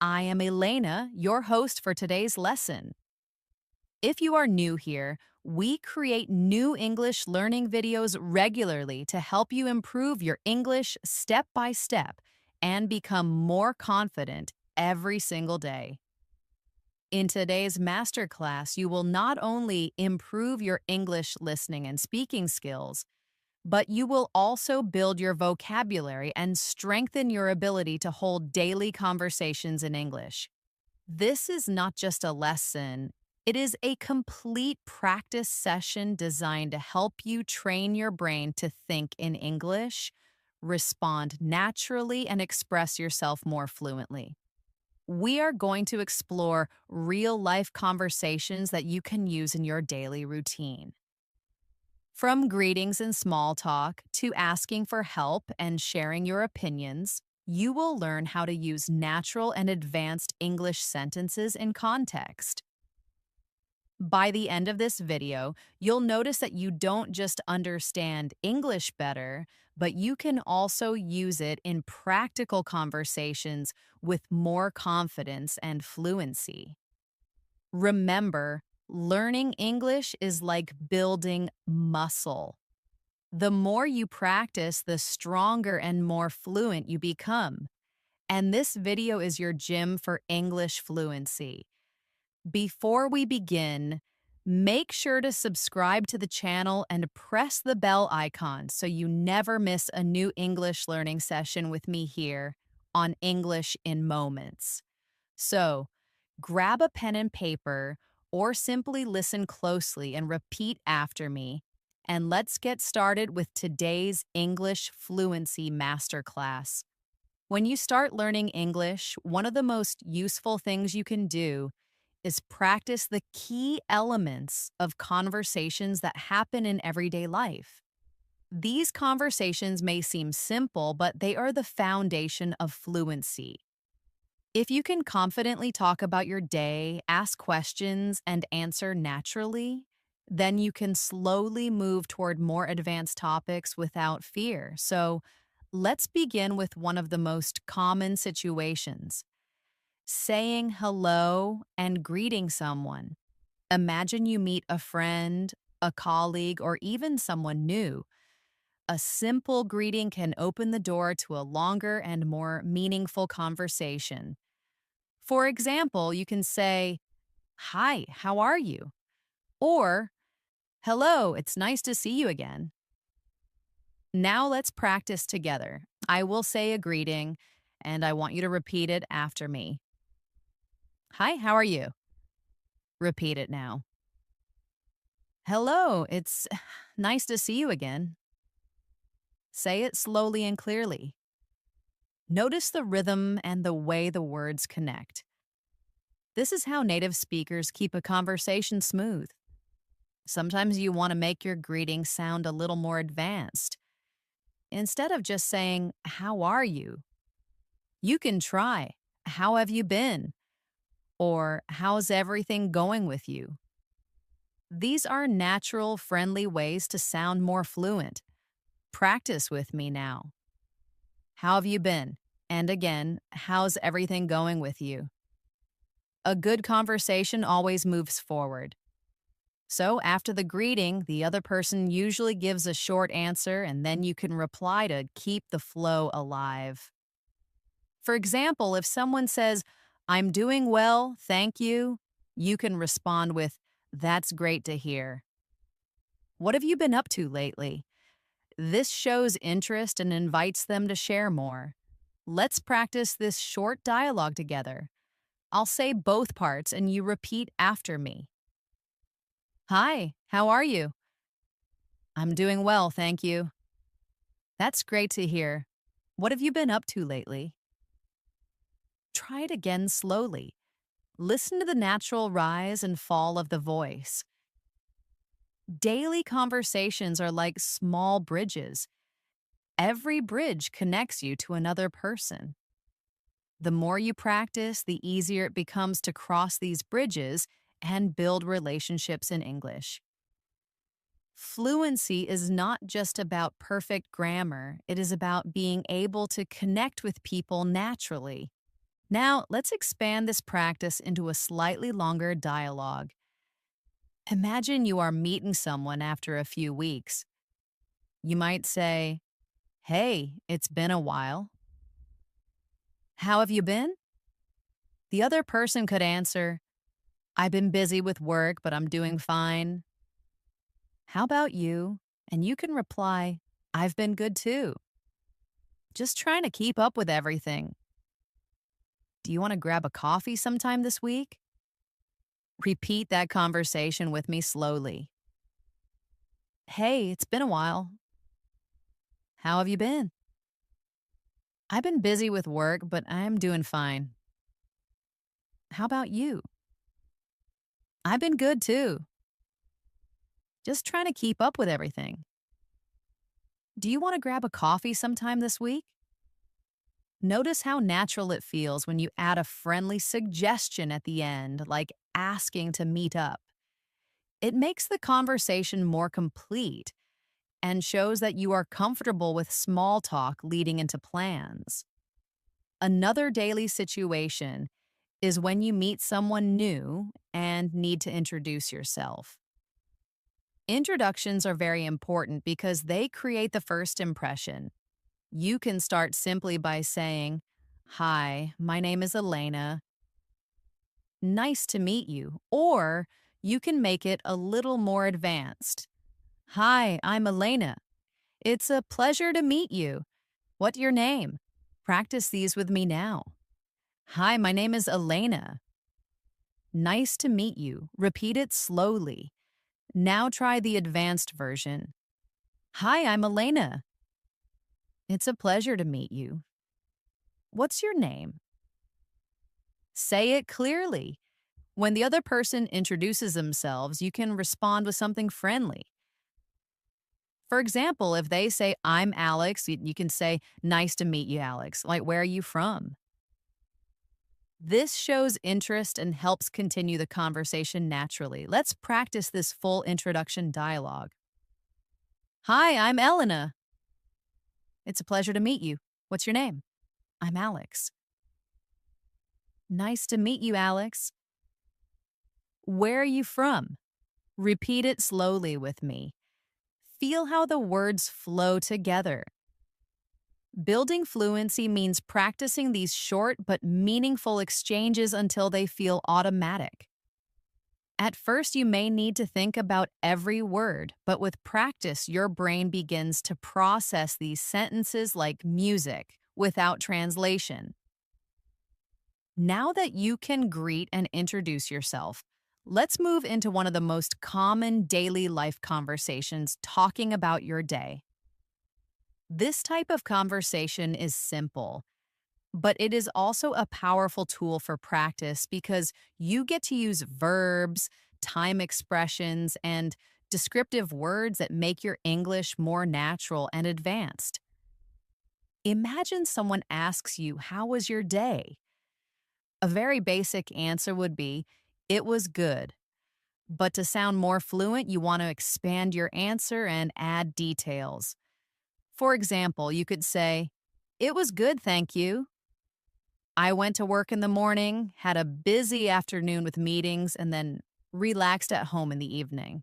I am Elena, your host for today's lesson. If you are new here, we create new English learning videos regularly to help you improve your English step by step and become more confident every single day. In today's masterclass, you will not only improve your English listening and speaking skills, but you will also build your vocabulary and strengthen your ability to hold daily conversations in English. This is not just a lesson, it is a complete practice session designed to help you train your brain to think in English, respond naturally, and express yourself more fluently. We are going to explore real life conversations that you can use in your daily routine. From greetings and small talk to asking for help and sharing your opinions, you will learn how to use natural and advanced English sentences in context. By the end of this video, you'll notice that you don't just understand English better, but you can also use it in practical conversations with more confidence and fluency. Remember, learning English is like building muscle. The more you practice, the stronger and more fluent you become. And this video is your gym for English fluency. Before we begin, make sure to subscribe to the channel and press the bell icon so you never miss a new English learning session with me here on English in Moments. So, grab a pen and paper or simply listen closely and repeat after me. And let's get started with today's English Fluency Masterclass. When you start learning English, one of the most useful things you can do is practice the key elements of conversations that happen in everyday life. These conversations may seem simple, but they are the foundation of fluency. If you can confidently talk about your day, ask questions, and answer naturally, then you can slowly move toward more advanced topics without fear. So, let's begin with one of the most common situations: saying hello and greeting someone. Imagine you meet a friend, a colleague, or even someone new. A simple greeting can open the door to a longer and more meaningful conversation. For example, you can say, "Hi, how are you?" Or, "Hello, it's nice to see you again." Now let's practice together. I will say a greeting, and I want you to repeat it after me. "Hi, how are you?" Repeat it now. "Hello, it's nice to see you again." Say it slowly and clearly. Notice the rhythm and the way the words connect. This is how native speakers keep a conversation smooth. Sometimes you want to make your greeting sound a little more advanced. Instead of just saying, "How are you?" you can try, "How have you been?" or "How's everything going with you?" These are natural, friendly ways to sound more fluent. Practice with me now. "How have you been?" And again, "How's everything going with you?" A good conversation always moves forward. So after the greeting, the other person usually gives a short answer, and then you can reply to keep the flow alive. For example, if someone says, "I'm doing well, thank you," you can respond with, "That's great to hear." "What have you been up to lately?" This shows interest and invites them to share more. Let's practice this short dialogue together. I'll say both parts and you repeat after me. "Hi, how are you?" "I'm doing well, thank you." "That's great to hear. What have you been up to lately?" Try it again slowly. Listen to the natural rise and fall of the voice. Daily conversations are like small bridges. Every bridge connects you to another person. The more you practice, the easier it becomes to cross these bridges and build relationships in English. Fluency is not just about perfect grammar, it is about being able to connect with people naturally. Now, let's expand this practice into a slightly longer dialogue. Imagine you are meeting someone after a few weeks. You might say, "Hey, it's been a while. How have you been?" The other person could answer, "I've been busy with work, but I'm doing fine. How about you?" And you can reply, "I've been good too. Just trying to keep up with everything. Do you want to grab a coffee sometime this week?" Repeat that conversation with me slowly. "Hey, it's been a while. How have you been?" "I've been busy with work, but I'm doing fine. How about you?" "I've been good too. Just trying to keep up with everything. Do you want to grab a coffee sometime this week?" Notice how natural it feels when you add a friendly suggestion at the end, like asking to meet up. It makes the conversation more complete and shows that you are comfortable with small talk leading into plans. Another daily situation is when you meet someone new and need to introduce yourself. Introductions are very important because they create the first impression. You can start simply by saying, "Hi, my name is Elena. Nice to meet you." Or you can make it a little more advanced. "Hi, I'm Elena. It's a pleasure to meet you. What's your name?" Practice these with me now. "Hi, my name is Elena. Nice to meet you." Repeat it slowly. Now try the advanced version. "Hi, I'm Elena. It's a pleasure to meet you. What's your name?" Say it clearly. When the other person introduces themselves, you can respond with something friendly. For example, if they say, "I'm Alex," you can say, "Nice to meet you, Alex." Like, "Where are you from?" This shows interest and helps continue the conversation naturally. Let's practice this full introduction dialogue. "Hi, I'm Elena. It's a pleasure to meet you. What's your name?" "I'm Alex." "Nice to meet you, Alex. Where are you from?" Repeat it slowly with me. Feel how the words flow together. Building fluency means practicing these short but meaningful exchanges until they feel automatic. At first, you may need to think about every word, but with practice, your brain begins to process these sentences like music without translation. Now that you can greet and introduce yourself, let's move into one of the most common daily life conversations, talking about your day. This type of conversation is simple, but it is also a powerful tool for practice because you get to use verbs, time expressions, and descriptive words that make your English more natural and advanced. Imagine someone asks you, "How was your day?" A very basic answer would be, "It was good." But to sound more fluent, you want to expand your answer and add details. For example, you could say, "It was good, thank you. I went to work in the morning, had a busy afternoon with meetings, and then relaxed at home in the evening."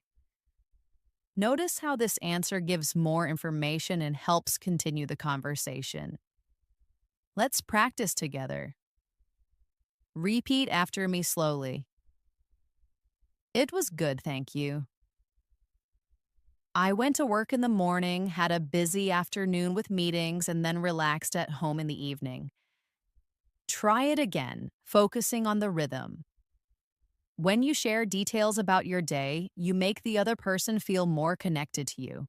Notice how this answer gives more information and helps continue the conversation. Let's practice together. Repeat after me slowly. "It was good, thank you. I went to work in the morning, had a busy afternoon with meetings, and then relaxed at home in the evening." Try it again, focusing on the rhythm. When you share details about your day, you make the other person feel more connected to you.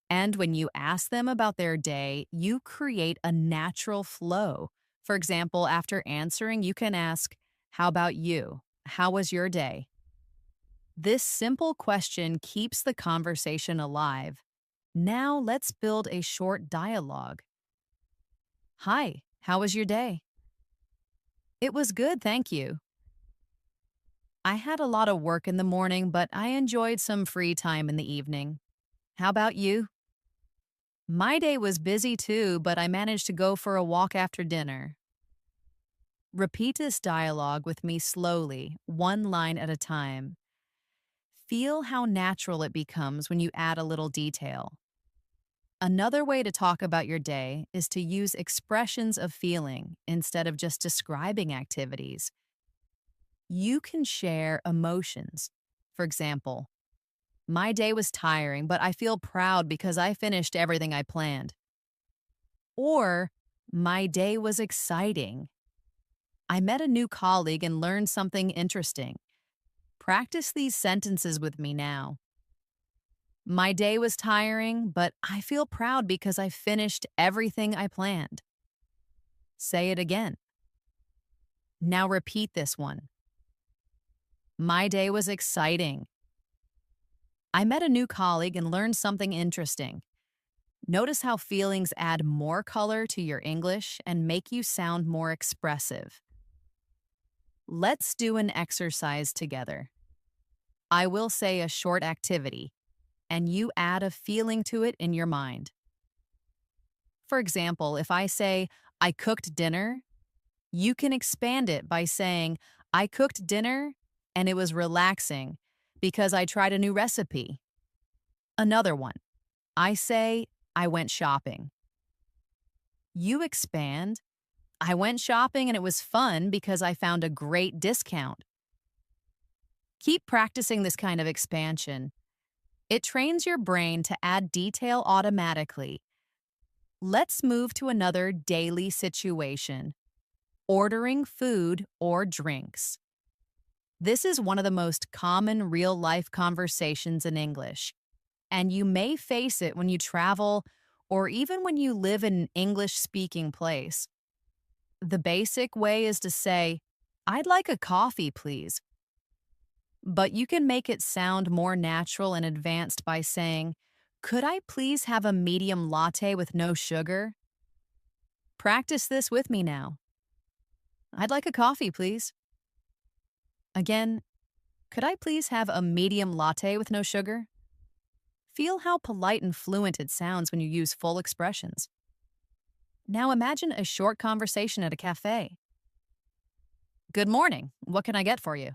And when you ask them about their day, you create a natural flow. For example, after answering, you can ask, "How about you? How was your day?" This simple question keeps the conversation alive. Now let's build a short dialogue. "Hi, how was your day?" "It was good, thank you. I had a lot of work in the morning, but I enjoyed some free time in the evening. How about you?" "My day was busy too, but I managed to go for a walk after dinner." Repeat this dialogue with me slowly, one line at a time. Feel how natural it becomes when you add a little detail. Another way to talk about your day is to use expressions of feeling instead of just describing activities. You can share emotions. For example, my day was tiring, but I feel proud because I finished everything I planned. Or, my day was exciting. I met a new colleague and learned something interesting. Practice these sentences with me now. My day was tiring, but I feel proud because I finished everything I planned. Say it again. Now repeat this one. My day was exciting. I met a new colleague and learned something interesting. Notice how feelings add more color to your English and make you sound more expressive. Let's do an exercise together. I will say a short activity, and you add a feeling to it in your mind. For example, if I say, I cooked dinner, you can expand it by saying, I cooked dinner and it was relaxing because I tried a new recipe. Another one, I say, I went shopping. You expand, I went shopping and it was fun because I found a great discount. Keep practicing this kind of expansion. It trains your brain to add detail automatically. Let's move to another daily situation. Ordering food or drinks. This is one of the most common real-life conversations in English, and you may face it when you travel or even when you live in an English-speaking place. The basic way is to say, I'd like a coffee, please. But you can make it sound more natural and advanced by saying, could I please have a medium latte with no sugar? Practice this with me now. I'd like a coffee, please. Again, could I please have a medium latte with no sugar? Feel how polite and fluent it sounds when you use full expressions. Now imagine a short conversation at a cafe. Good morning. What can I get for you?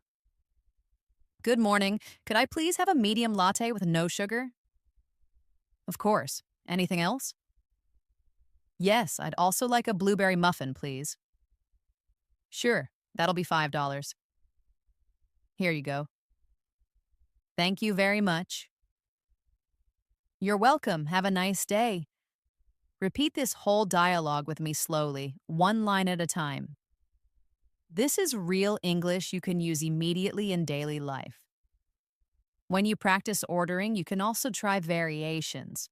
Good morning. Could I please have a medium latte with no sugar? Of course. Anything else? Yes, I'd also like a blueberry muffin, please. Sure, that'll be $5. Here you go. Thank you very much. You're welcome. Have a nice day. Repeat this whole dialogue with me slowly, one line at a time. This is real English you can use immediately in daily life. When you practice ordering, you can also try variations.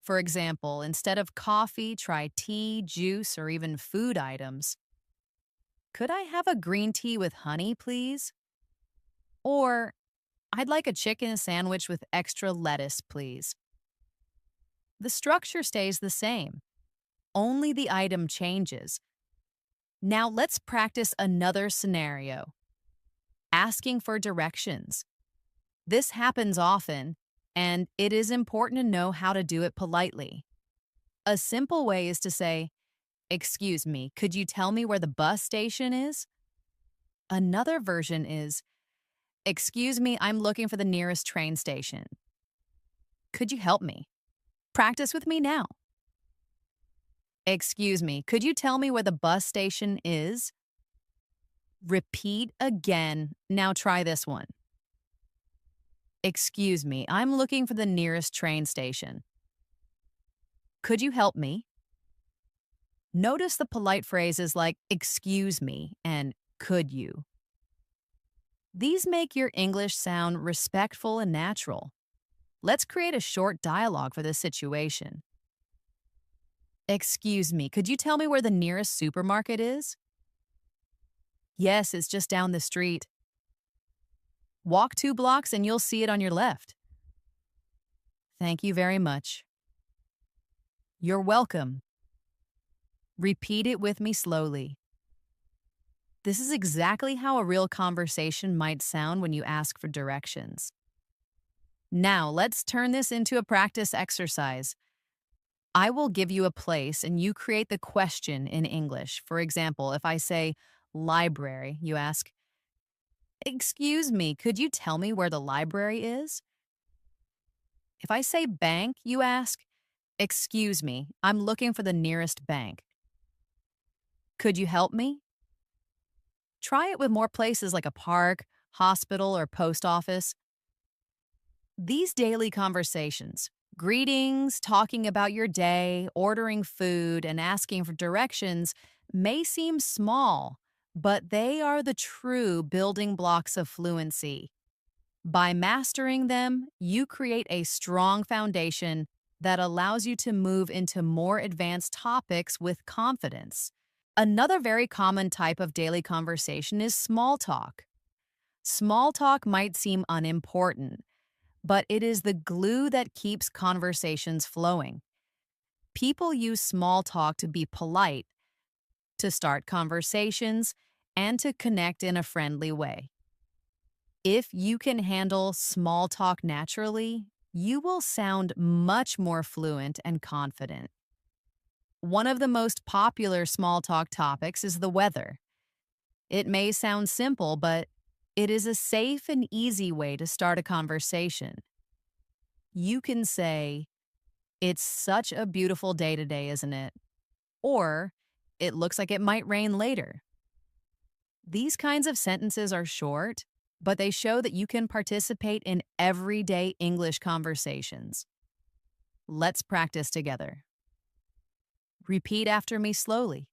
For example, instead of coffee, try tea, juice, or even food items. Could I have a green tea with honey, please? Or, I'd like a chicken sandwich with extra lettuce, please. The structure stays the same. Only the item changes. Now let's practice another scenario. Asking for directions. This happens often, and it is important to know how to do it politely. A simple way is to say, excuse me, could you tell me where the bus station is? Another version is, excuse me, I'm looking for the nearest train station. Could you help me? Practice with me now. Excuse me, could you tell me where the bus station is? Repeat again. Now try this one. Excuse me, I'm looking for the nearest train station. Could you help me? Notice the polite phrases like excuse me and could you. These make your English sound respectful and natural. Let's create a short dialogue for this situation. Excuse me, could you tell me where the nearest supermarket is? Yes, it's just down the street. Walk 2 blocks and you'll see it on your left. Thank you very much. You're welcome. Repeat it with me slowly. This is exactly how a real conversation might sound when you ask for directions. Now, let's turn this into a practice exercise. I will give you a place and you create the question in English. For example, if I say library, you ask, "Excuse me, could you tell me where the library is?" If I say bank, you ask, "Excuse me, I'm looking for the nearest bank. Could you help me?" Try it with more places like a park, hospital, or post office. These daily conversations, greetings, talking about your day, ordering food, and asking for directions, may seem small, but they are the true building blocks of fluency. By mastering them, you create a strong foundation that allows you to move into more advanced topics with confidence. Another very common type of daily conversation is small talk. Small talk might seem unimportant, but it is the glue that keeps conversations flowing. People use small talk to be polite, to start conversations, and to connect in a friendly way. If you can handle small talk naturally, you will sound much more fluent and confident. One of the most popular small talk topics is the weather. It may sound simple, but it is a safe and easy way to start a conversation. You can say, "It's such a beautiful day today, isn't it?" Or, "It looks like it might rain later." These kinds of sentences are short, but they show that you can participate in everyday English conversations. Let's practice together. Repeat after me slowly.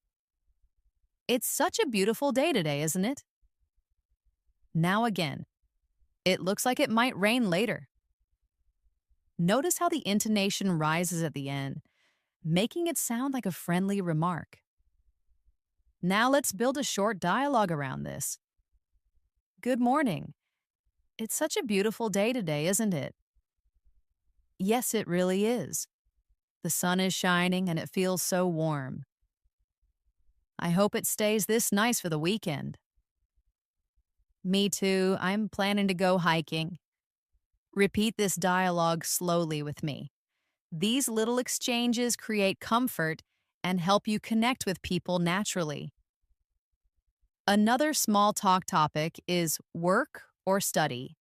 "It's such a beautiful day today, isn't it?" Now again. "It looks like it might rain later." Notice how the intonation rises at the end, making it sound like a friendly remark. Now let's build a short dialogue around this. "Good morning. It's such a beautiful day today, isn't it?" "Yes, it really is. The sun is shining and it feels so warm. I hope it stays this nice for the weekend." "Me too. I'm planning to go hiking." Repeat this dialogue slowly with me. These little exchanges create comfort and help you connect with people naturally. Another small talk topic is work or study.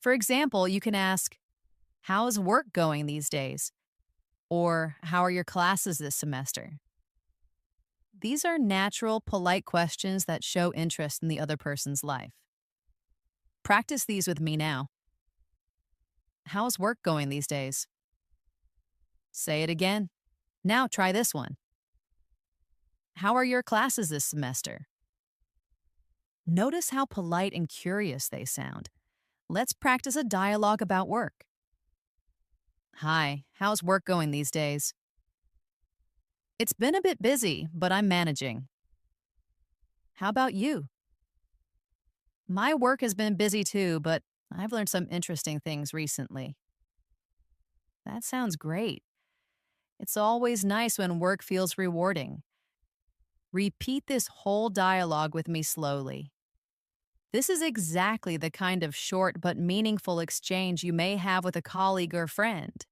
For example, you can ask, "How's work going these days?" Or, "How are your classes this semester?" These are natural, polite questions that show interest in the other person's life. Practice these with me now. "How's work going these days?" Say it again. Now try this one. "How are your classes this semester?" Notice how polite and curious they sound. Let's practice a dialogue about work. "Hi, how's work going these days?" "It's been a bit busy, but I'm managing." "How about you?" "My work has been busy too, but I've learned some interesting things recently." That sounds great. It's always nice when work feels rewarding. Repeat this whole dialogue with me slowly. This is exactly the kind of short but meaningful exchange you may have with a colleague or friend.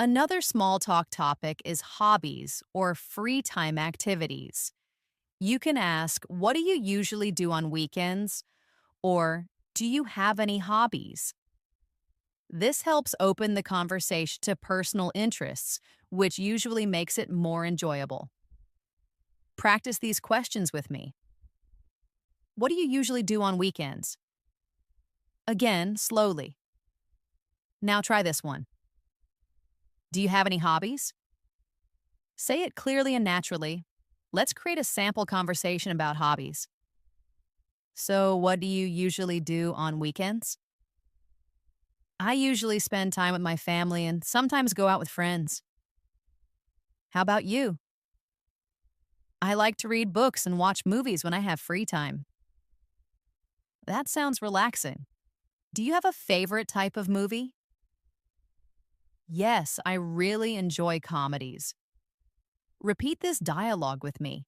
Another small talk topic is hobbies or free time activities. You can ask, "What do you usually do on weekends?" Or, "Do you have any hobbies?" This helps open the conversation to personal interests, which usually makes it more enjoyable. Practice these questions with me. "What do you usually do on weekends?" Again, slowly. Now try this one. "Do you have any hobbies?" Say it clearly and naturally. Let's create a sample conversation about hobbies. "So, what do you usually do on weekends?" "I usually spend time with my family and sometimes go out with friends." "How about you?" "I like to read books and watch movies when I have free time." That sounds relaxing. Do you have a favorite type of movie? Yes, I really enjoy comedies. Repeat this dialogue with me.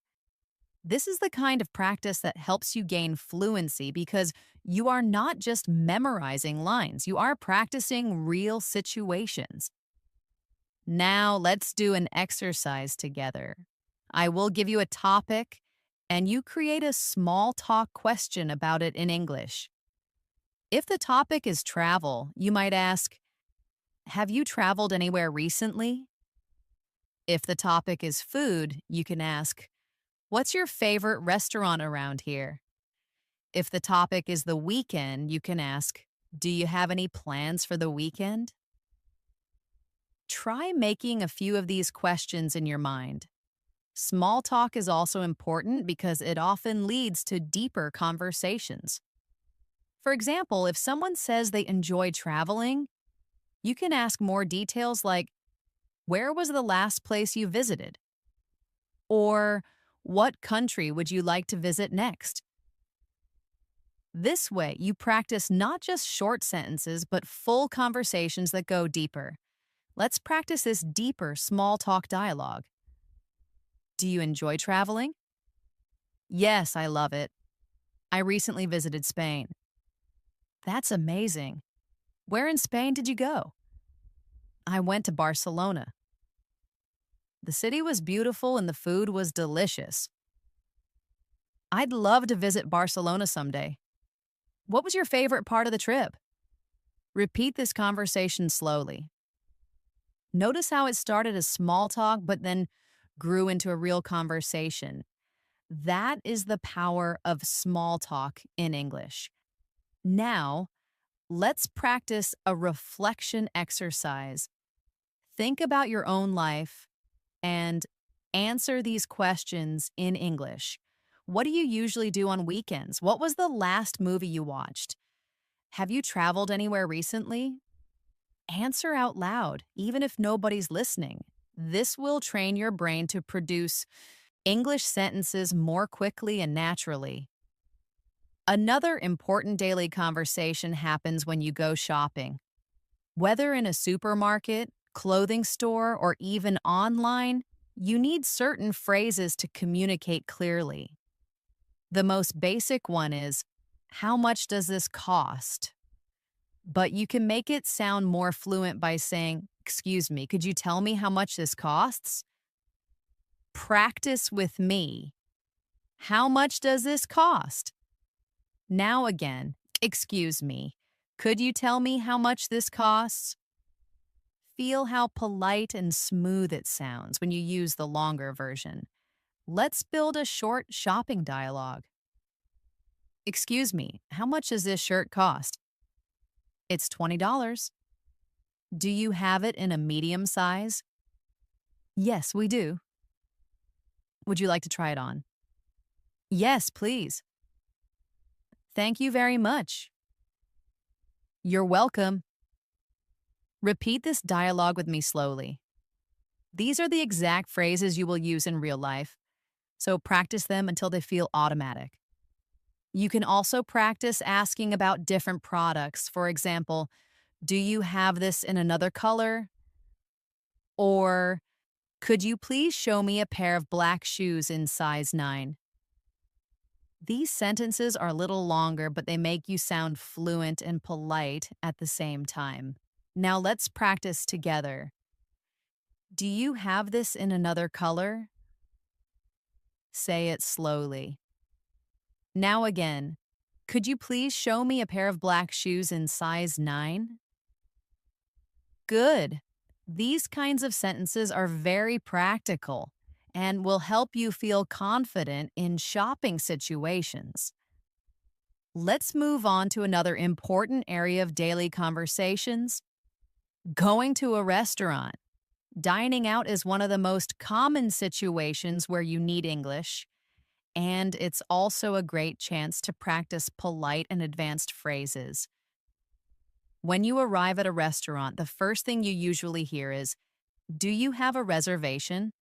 This is the kind of practice that helps you gain fluency because you are not just memorizing lines, you are practicing real situations. Now let's do an exercise together. I will give you a topic, and you create a small talk question about it in English. If the topic is travel, you might ask, have you traveled anywhere recently? If the topic is food, you can ask, what's your favorite restaurant around here? If the topic is the weekend, you can ask, do you have any plans for the weekend? Try making a few of these questions in your mind. Small talk is also important because it often leads to deeper conversations. For example, if someone says they enjoy traveling, you can ask more details like, where was the last place you visited? Or, what country would you like to visit next? This way, you practice not just short sentences, but full conversations that go deeper. Let's practice this deeper small talk dialogue. Do you enjoy traveling? Yes, I love it. I recently visited Spain. That's amazing. Where in Spain did you go? I went to Barcelona. The city was beautiful and the food was delicious. I'd love to visit Barcelona someday. What was your favorite part of the trip? Repeat this conversation slowly. Notice how it started as small talk but then grew into a real conversation. That is the power of small talk in English. Now, let's practice a reflection exercise. Think about your own life and answer these questions in English. What do you usually do on weekends? What was the last movie you watched? Have you traveled anywhere recently? Answer out loud, even if nobody's listening. This will train your brain to produce English sentences more quickly and naturally. Another important daily conversation happens when you go shopping. Whether in a supermarket, clothing store, or even online, you need certain phrases to communicate clearly. The most basic one is, how much does this cost? But you can make it sound more fluent by saying, excuse me, could you tell me how much this costs? Practice with me. How much does this cost? Now again, excuse me, could you tell me how much this costs? Feel how polite and smooth it sounds when you use the longer version. Let's build a short shopping dialogue. Excuse me, how much does this shirt cost? It's $20. Do you have it in a medium size? Yes, we do. Would you like to try it on? Yes, please. Thank you very much. You're welcome. Repeat this dialogue with me slowly. These are the exact phrases you will use in real life, so practice them until they feel automatic. You can also practice asking about different products. For example, do you have this in another color? Or, could you please show me a pair of black shoes in size 9? These sentences are a little longer, but they make you sound fluent and polite at the same time. Now let's practice together. Do you have this in another color? Say it slowly. Now again, could you please show me a pair of black shoes in size 9? Good. These kinds of sentences are very practical and will help you feel confident in shopping situations. Let's move on to another important area of daily conversations: going to a restaurant. Dining out is one of the most common situations where you need English, and it's also a great chance to practice polite and advanced phrases. When you arrive at a restaurant, the first thing you usually hear is, do you have a reservation?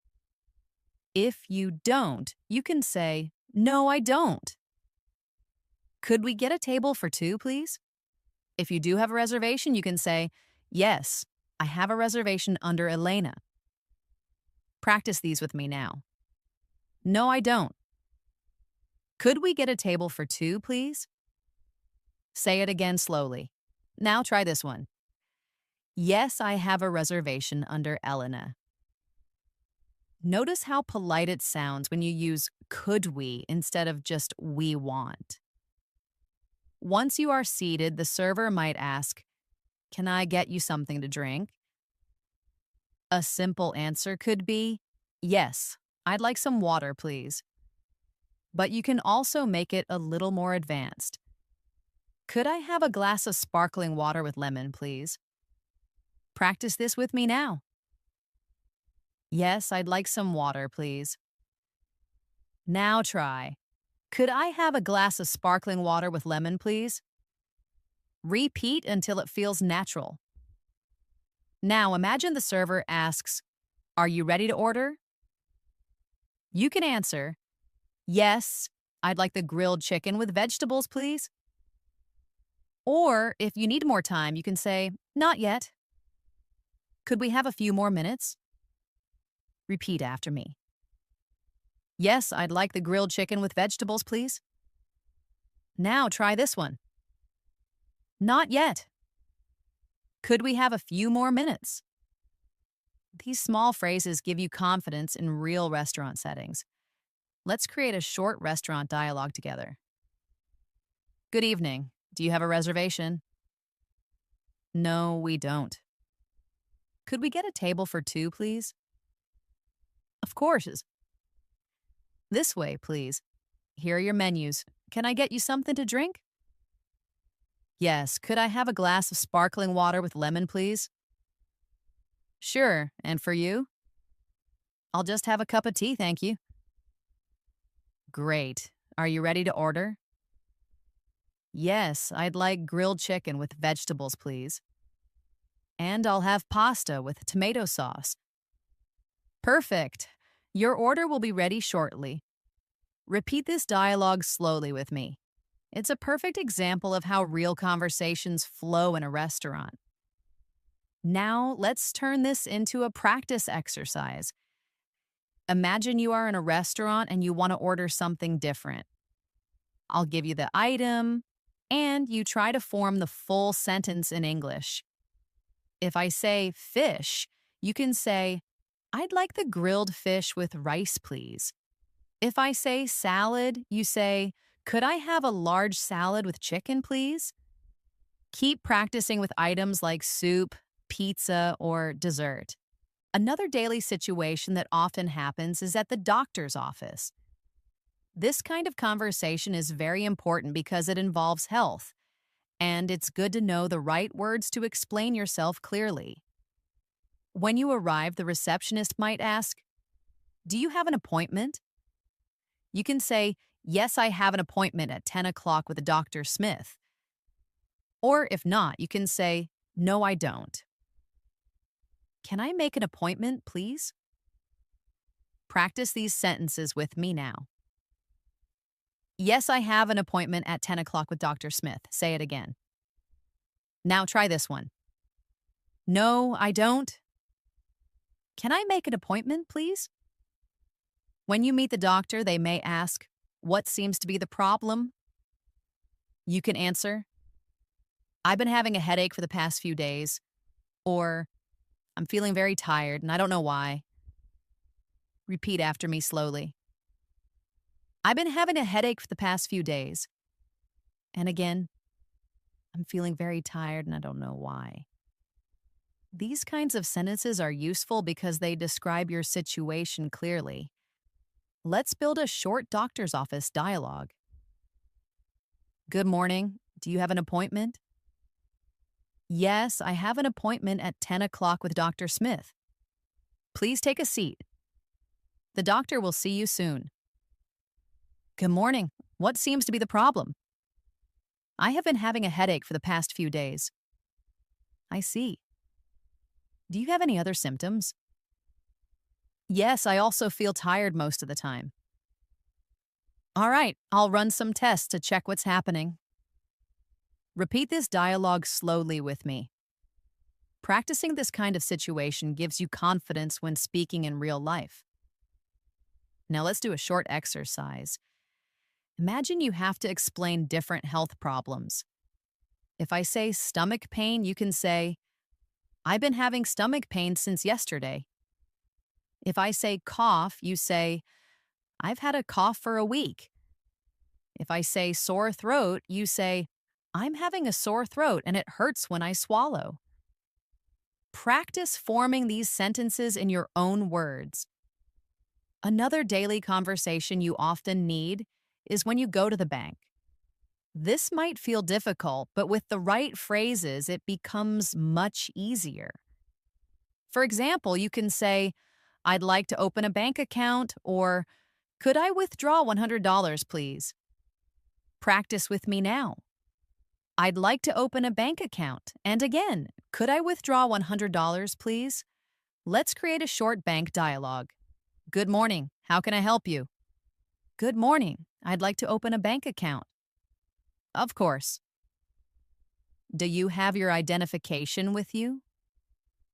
If you don't, you can say, no, I don't. Could we get a table for 2, please? If you do have a reservation, you can say, yes, I have a reservation under Elena. Practice these with me now. No, I don't. Could we get a table for 2, please? Say it again slowly. Now try this one. Yes, I have a reservation under Elena. Notice how polite it sounds when you use could we instead of just we want. Once you are seated, the server might ask, can I get you something to drink? A simple answer could be, yes, I'd like some water, please. But you can also make it a little more advanced. Could I have a glass of sparkling water with lemon, please? Practice this with me now. Yes, I'd like some water, please. Now try. Could I have a glass of sparkling water with lemon, please? Repeat until it feels natural. Now imagine the server asks, are you ready to order? You can answer, yes, I'd like the grilled chicken with vegetables, please. Or if you need more time, you can say, not yet. Could we have a few more minutes? Repeat after me. Yes, I'd like the grilled chicken with vegetables, please. Now try this one. Not yet. Could we have a few more minutes? These small phrases give you confidence in real restaurant settings. Let's create a short restaurant dialogue together. Good evening. Do you have a reservation? No, we don't. Could we get a table for two, please? Of course. This way, please. Here are your menus. Can I get you something to drink? Yes, could I have a glass of sparkling water with lemon, please? Sure, and for you? I'll just have a cup of tea, thank you. Great. Are you ready to order? Yes, I'd like grilled chicken with vegetables, please. And I'll have pasta with tomato sauce. Perfect. Your order will be ready shortly. Repeat this dialogue slowly with me. It's a perfect example of how real conversations flow in a restaurant. Now, let's turn this into a practice exercise. Imagine you are in a restaurant and you want to order something different. I'll give you the item, and you try to form the full sentence in English. If I say fish, you can say, I'd like the grilled fish with rice, please. If I say salad, you say, could I have a large salad with chicken, please? Keep practicing with items like soup, pizza, or dessert. Another daily situation that often happens is at the doctor's office. This kind of conversation is very important because it involves health, and it's good to know the right words to explain yourself clearly. When you arrive, the receptionist might ask, do you have an appointment? You can say, yes, I have an appointment at 10 o'clock with Dr. Smith. Or if not, you can say, no, I don't. Can I make an appointment, please? Practice these sentences with me now. Yes, I have an appointment at 10 o'clock with Dr. Smith. Say it again. Now try this one. No, I don't. Can I make an appointment, please? When you meet the doctor, they may ask, what seems to be the problem? You can answer, I've been having a headache for the past few days, or I'm feeling very tired and I don't know why. Repeat after me slowly. I've been having a headache for the past few days. And again, I'm feeling very tired and I don't know why. These kinds of sentences are useful because they describe your situation clearly. Let's build a short doctor's office dialogue. Good morning. Do you have an appointment? Yes, I have an appointment at 10 o'clock with Dr. Smith. Please take a seat. The doctor will see you soon. Good morning. What seems to be the problem? I have been having a headache for the past few days. I see. Do you have any other symptoms? Yes, I also feel tired most of the time. All right, I'll run some tests to check what's happening. Repeat this dialogue slowly with me. Practicing this kind of situation gives you confidence when speaking in real life. Now let's do a short exercise. Imagine you have to explain different health problems. If I say stomach pain, you can say, I've been having stomach pain since yesterday. If I say cough, you say, I've had a cough for a week. If I say sore throat, you say, I'm having a sore throat and it hurts when I swallow. Practice forming these sentences in your own words. Another daily conversation you often need is when you go to the bank. This might feel difficult, but with the right phrases, it becomes much easier. For example, you can say, I'd like to open a bank account, or could I withdraw $100, please? Practice with me now. I'd like to open a bank account. And again, could I withdraw $100, please? Let's create a short bank dialogue. Good morning. How can I help you? Good morning. I'd like to open a bank account. Of course. Do you have your identification with you?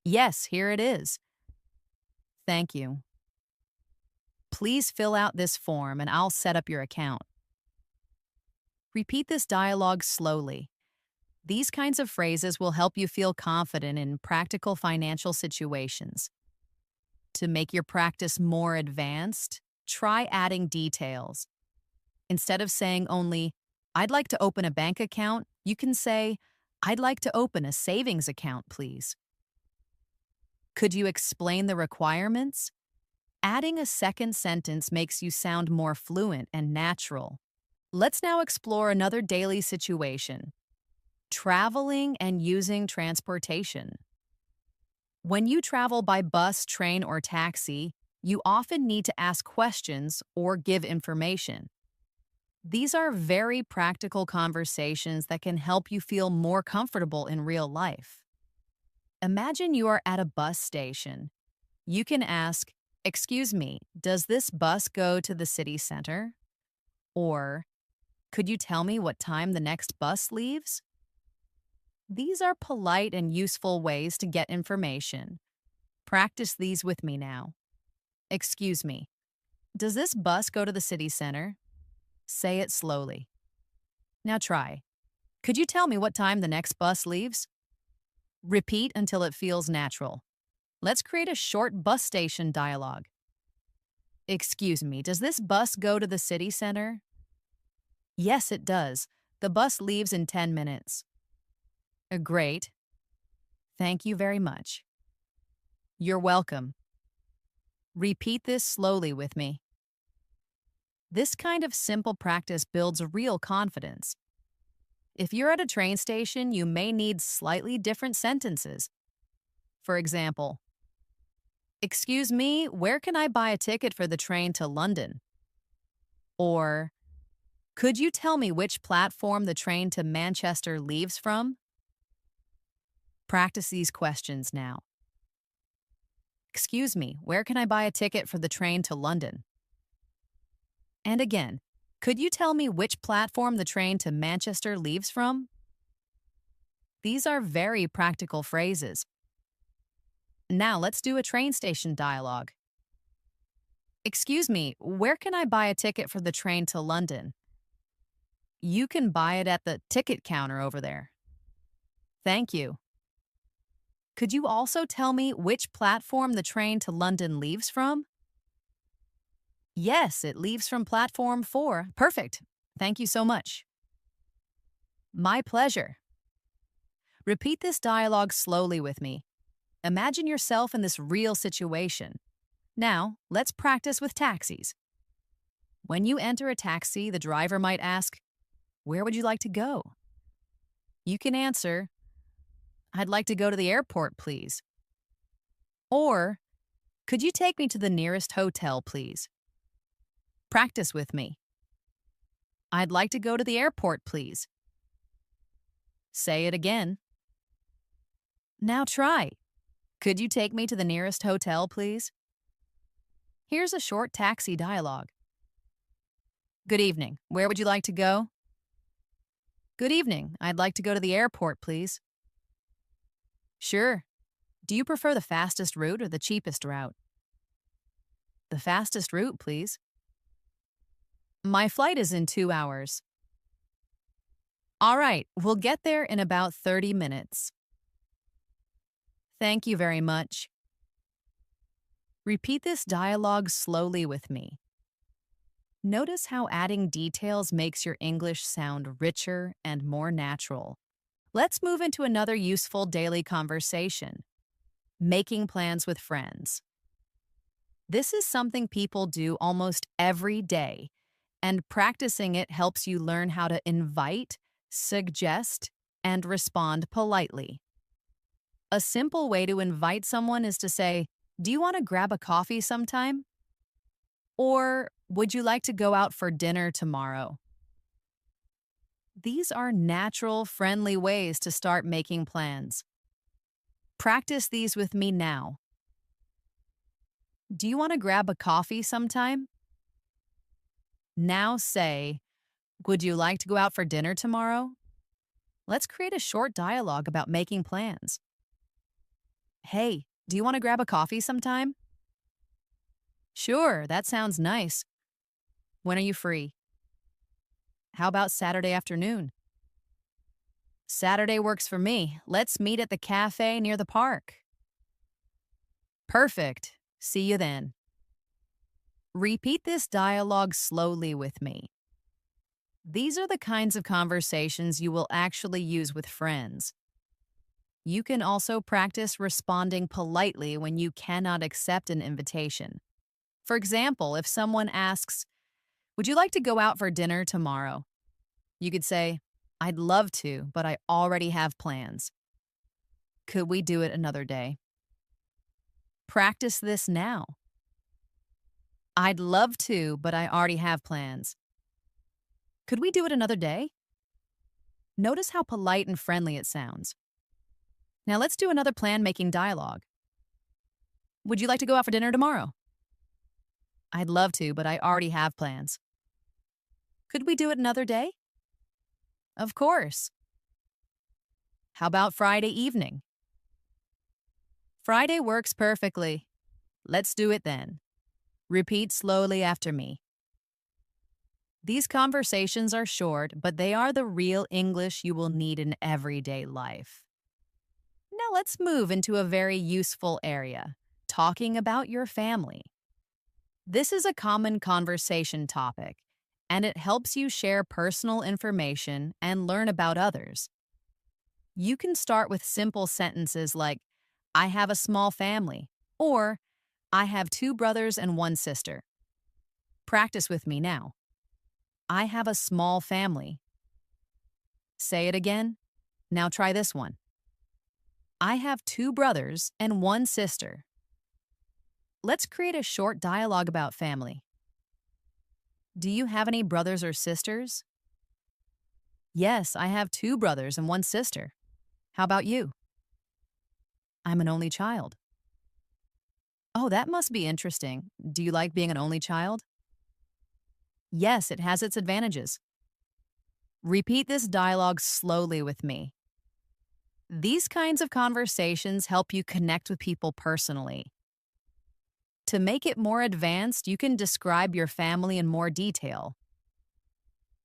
Yes, here it is. Thank you. Please fill out this form and I'll set up your account. Repeat this dialogue slowly. These kinds of phrases will help you feel confident in practical financial situations. To make your practice more advanced, try adding details. Instead of saying only, I'd like to open a bank account, you can say, I'd like to open a savings account, please. Could you explain the requirements? Adding a second sentence makes you sound more fluent and natural. Let's now explore another daily situation: traveling and using transportation. When you travel by bus, train, or taxi, you often need to ask questions or give information. These are very practical conversations that can help you feel more comfortable in real life. Imagine you are at a bus station. You can ask, "Excuse me, does this bus go to the city center?" Or, "Could you tell me what time the next bus leaves?" These are polite and useful ways to get information. Practice these with me now. Excuse me, does this bus go to the city center? Say it slowly. Now try. Could you tell me what time the next bus leaves? Repeat until it feels natural. Let's create a short bus station dialogue. Excuse me, does this bus go to the city center? Yes, it does. The bus leaves in 10 minutes. Great. Thank you very much. You're welcome. Repeat this slowly with me. This kind of simple practice builds real confidence. If you're at a train station, you may need slightly different sentences. For example, excuse me, where can I buy a ticket for the train to London? Or, could you tell me which platform the train to Manchester leaves from? Practice these questions now. Excuse me, where can I buy a ticket for the train to London? And again, could you tell me which platform the train to Manchester leaves from? These are very practical phrases. Now let's do a train station dialogue. Excuse me, where can I buy a ticket for the train to London? You can buy it at the ticket counter over there. Thank you. Could you also tell me which platform the train to London leaves from? Yes, it leaves from platform 4. Perfect. Thank you so much. My pleasure. Repeat this dialogue slowly with me. Imagine yourself in this real situation. Now, let's practice with taxis. When you enter a taxi, the driver might ask, "Where would you like to go?" You can answer, "I'd like to go to the airport, please." Or, "Could you take me to the nearest hotel, please?" Practice with me. I'd like to go to the airport, please. Say it again. Now try. Could you take me to the nearest hotel, please? Here's a short taxi dialogue. Good evening. Where would you like to go? Good evening. I'd like to go to the airport, please. Sure. Do you prefer the fastest route or the cheapest route? The fastest route, please. My flight is in 2 hours. All right, we'll get there in about 30 minutes. Thank you very much. Repeat this dialogue slowly with me. Notice how adding details makes your English sound richer and more natural. Let's move into another useful daily conversation: making plans with friends. This is something people do almost every day, and practicing it helps you learn how to invite, suggest, and respond politely. A simple way to invite someone is to say, "Do you want to grab a coffee sometime?" Or, "Would you like to go out for dinner tomorrow?" These are natural, friendly ways to start making plans. Practice these with me now. Do you want to grab a coffee sometime? Now say, "Would you like to go out for dinner tomorrow?" Let's create a short dialogue about making plans. "Hey, do you want to grab a coffee sometime?" "Sure, that sounds nice. When are you free?" "How about Saturday afternoon?" "Saturday works for me. Let's meet at the cafe near the park." "Perfect. See you then." Repeat this dialogue slowly with me. These are the kinds of conversations you will actually use with friends. You can also practice responding politely when you cannot accept an invitation. For example, if someone asks, "Would you like to go out for dinner tomorrow?" You could say, "I'd love to, but I already have plans. Could we do it another day?" Practice this now. "I'd love to, but I already have plans. Could we do it another day?" Notice how polite and friendly it sounds. Now let's do another plan-making dialogue. "Would you like to go out for dinner tomorrow?" "I'd love to, but I already have plans. Could we do it another day?" "Of course." "How about Friday evening?" "Friday works perfectly. Let's do it then." Repeat slowly after me. These conversations are short, but they are the real English you will need in everyday life. Now let's move into a very useful area: talking about your family. This is a common conversation topic, and it helps you share personal information and learn about others. You can start with simple sentences like, "I have a small family," or "I have two brothers and one sister." Practice with me now. I have a small family. Say it again. Now try this one. I have two brothers and one sister. Let's create a short dialogue about family. Do you have any brothers or sisters? Yes, I have two brothers and one sister. How about you? I'm an only child. Oh, that must be interesting. Do you like being an only child? Yes, it has its advantages. Repeat this dialogue slowly with me. These kinds of conversations help you connect with people personally. To make it more advanced, you can describe your family in more detail.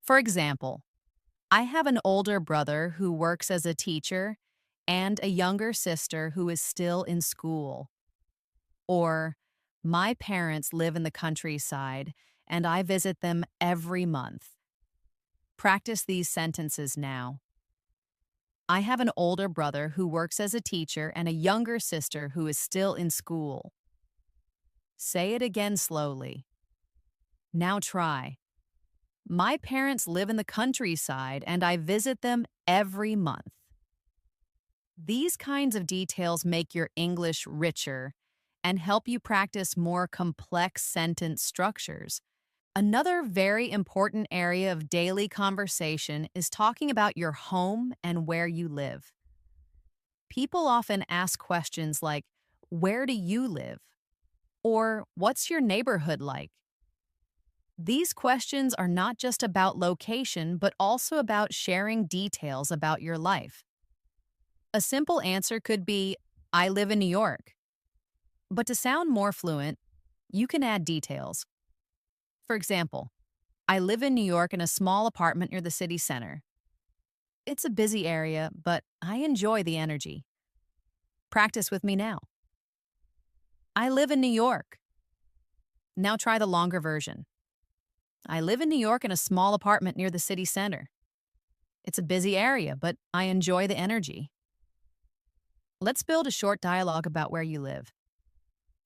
For example, I have an older brother who works as a teacher and a younger sister who is still in school. Or, my parents live in the countryside and I visit them every month. Practice these sentences now. I have an older brother who works as a teacher and a younger sister who is still in school. Say it again slowly. Now try. My parents live in the countryside and I visit them every month. These kinds of details make your English richer and help you practice more complex sentence structures. Another very important area of daily conversation is talking about your home and where you live. People often ask questions like, "Where do you live?" or "What's your neighborhood like?" These questions are not just about location, but also about sharing details about your life. A simple answer could be, "I live in New York." But to sound more fluent, you can add details. For example, "I live in New York in a small apartment near the city center. It's a busy area, but I enjoy the energy." Practice with me now. I live in New York. Now try the longer version. I live in New York in a small apartment near the city center. It's a busy area, but I enjoy the energy. Let's build a short dialogue about where you live.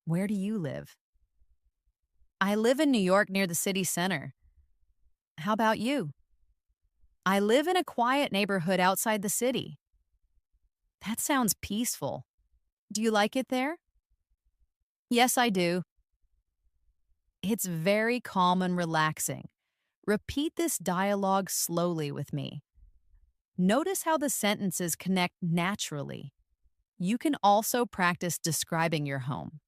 Where do you live? I live in New York near the city center. How about you? I live in a quiet neighborhood outside the city. That sounds peaceful. Do you like it there? Yes, I do. It's very calm and relaxing. Repeat this dialogue slowly with me. Notice how the sentences connect naturally. You can also practice describing your home.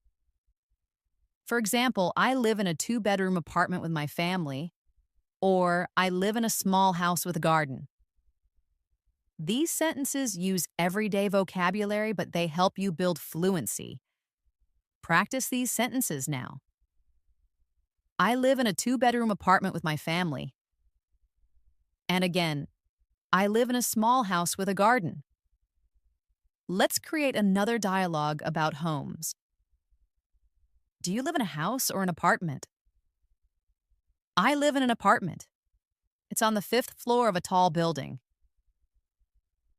For example, I live in a two-bedroom apartment with my family, or I live in a small house with a garden. These sentences use everyday vocabulary, but they help you build fluency. Practice these sentences now. I live in a two-bedroom apartment with my family. And again, I live in a small house with a garden. Let's create another dialogue about homes. Do you live in a house or an apartment? I live in an apartment. It's on the 5th floor of a tall building.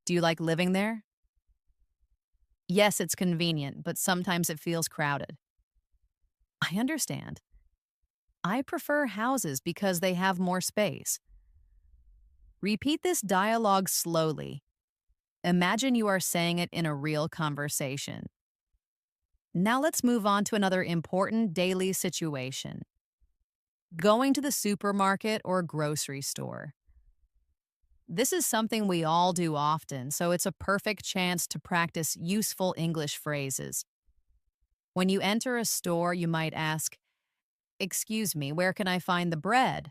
Do you like living there? Yes, it's convenient, but sometimes it feels crowded. I understand. I prefer houses because they have more space. Repeat this dialogue slowly. Imagine you are saying it in a real conversation. Now let's move on to another important daily situation. Going to the supermarket or grocery store. This is something we all do often, so it's a perfect chance to practice useful English phrases. When you enter a store, you might ask, "Excuse me, where can I find the bread?"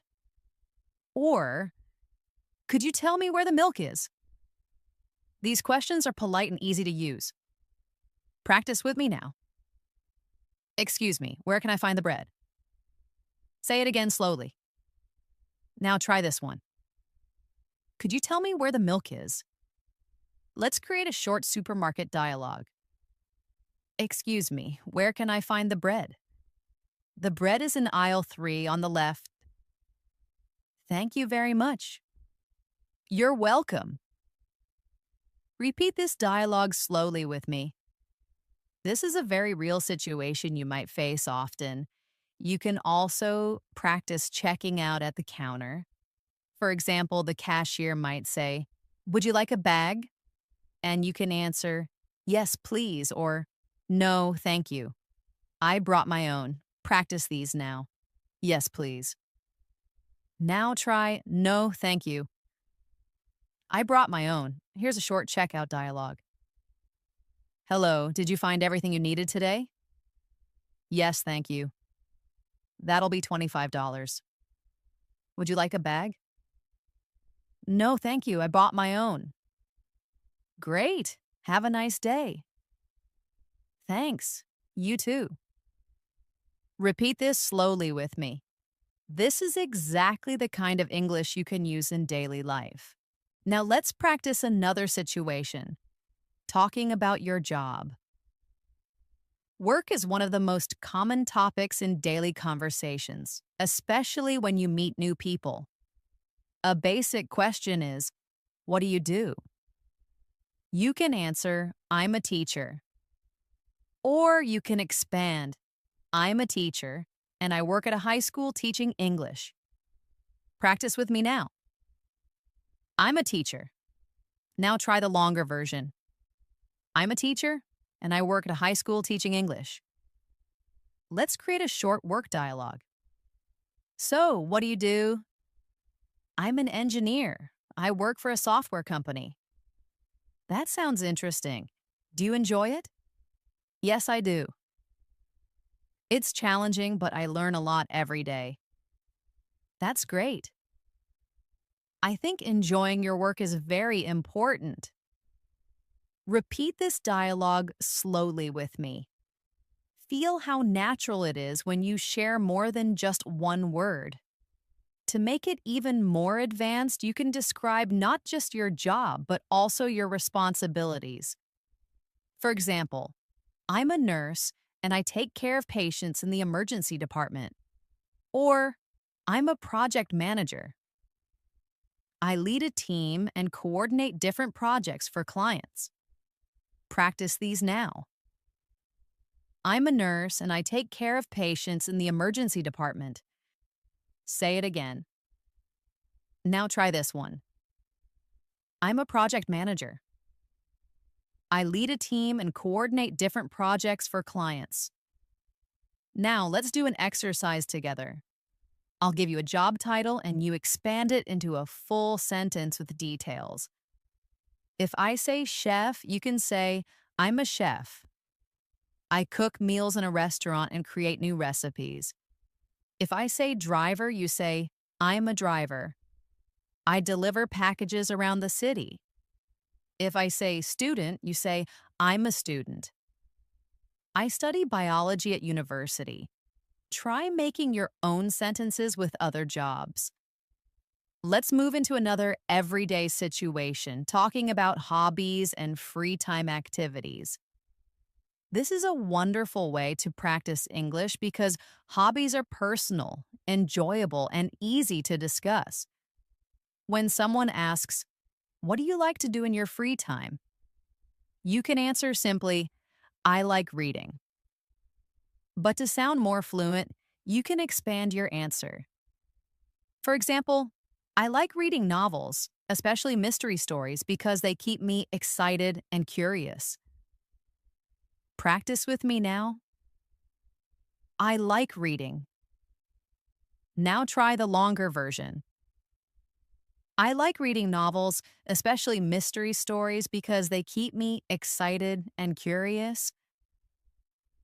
Or, "Could you tell me where the milk is?" These questions are polite and easy to use. Practice with me now. Excuse me, where can I find the bread? Say it again slowly. Now try this one. Could you tell me where the milk is? Let's create a short supermarket dialogue. Excuse me, where can I find the bread? The bread is in aisle 3 on the left. Thank you very much. You're welcome. Repeat this dialogue slowly with me. This is a very real situation you might face often. You can also practice checking out at the counter. For example, the cashier might say, "Would you like a bag?" And you can answer, "Yes, please," or "No, thank you. I brought my own." Practice these now. Yes, please. Now try, "No, thank you. I brought my own." Here's a short checkout dialogue. Hello, did you find everything you needed today? Yes, thank you. That'll be $25. Would you like a bag? No, thank you. I bought my own. Great. Have a nice day. Thanks. You too. Repeat this slowly with me. This is exactly the kind of English you can use in daily life. Now let's practice another situation. Talking about your job. Work is one of the most common topics in daily conversations, especially when you meet new people. A basic question is, what do you do? You can answer, I'm a teacher. Or you can expand, I'm a teacher, and I work at a high school teaching English. Practice with me now. I'm a teacher. Now try the longer version. I'm a teacher, and I work at a high school teaching English. Let's create a short work dialogue. So, what do you do? I'm an engineer. I work for a software company. That sounds interesting. Do you enjoy it? Yes, I do. It's challenging, but I learn a lot every day. That's great. I think enjoying your work is very important. Repeat this dialogue slowly with me. Feel how natural it is when you share more than just one word. To make it even more advanced, you can describe not just your job, but also your responsibilities. For example, I'm a nurse and I take care of patients in the emergency department. Or, I'm a project manager. I lead a team and coordinate different projects for clients. Practice these now. I'm a nurse and I take care of patients in the emergency department. Say it again. Now try this one. I'm a project manager. I lead a team and coordinate different projects for clients. Now let's do an exercise together. I'll give you a job title and you expand it into a full sentence with details. If I say chef, you can say, I'm a chef. I cook meals in a restaurant and create new recipes. If I say driver, you say, I'm a driver. I deliver packages around the city. If I say student, you say, I'm a student. I study biology at university. Try making your own sentences with other jobs. Let's move into another everyday situation, talking about hobbies and free time activities. This is a wonderful way to practice English because hobbies are personal, enjoyable, and easy to discuss. When someone asks, what do you like to do in your free time? You can answer simply, I like reading. But to sound more fluent, you can expand your answer. For example, I like reading novels, especially mystery stories, because they keep me excited and curious. Practice with me now. I like reading. Now try the longer version. I like reading novels, especially mystery stories, because they keep me excited and curious.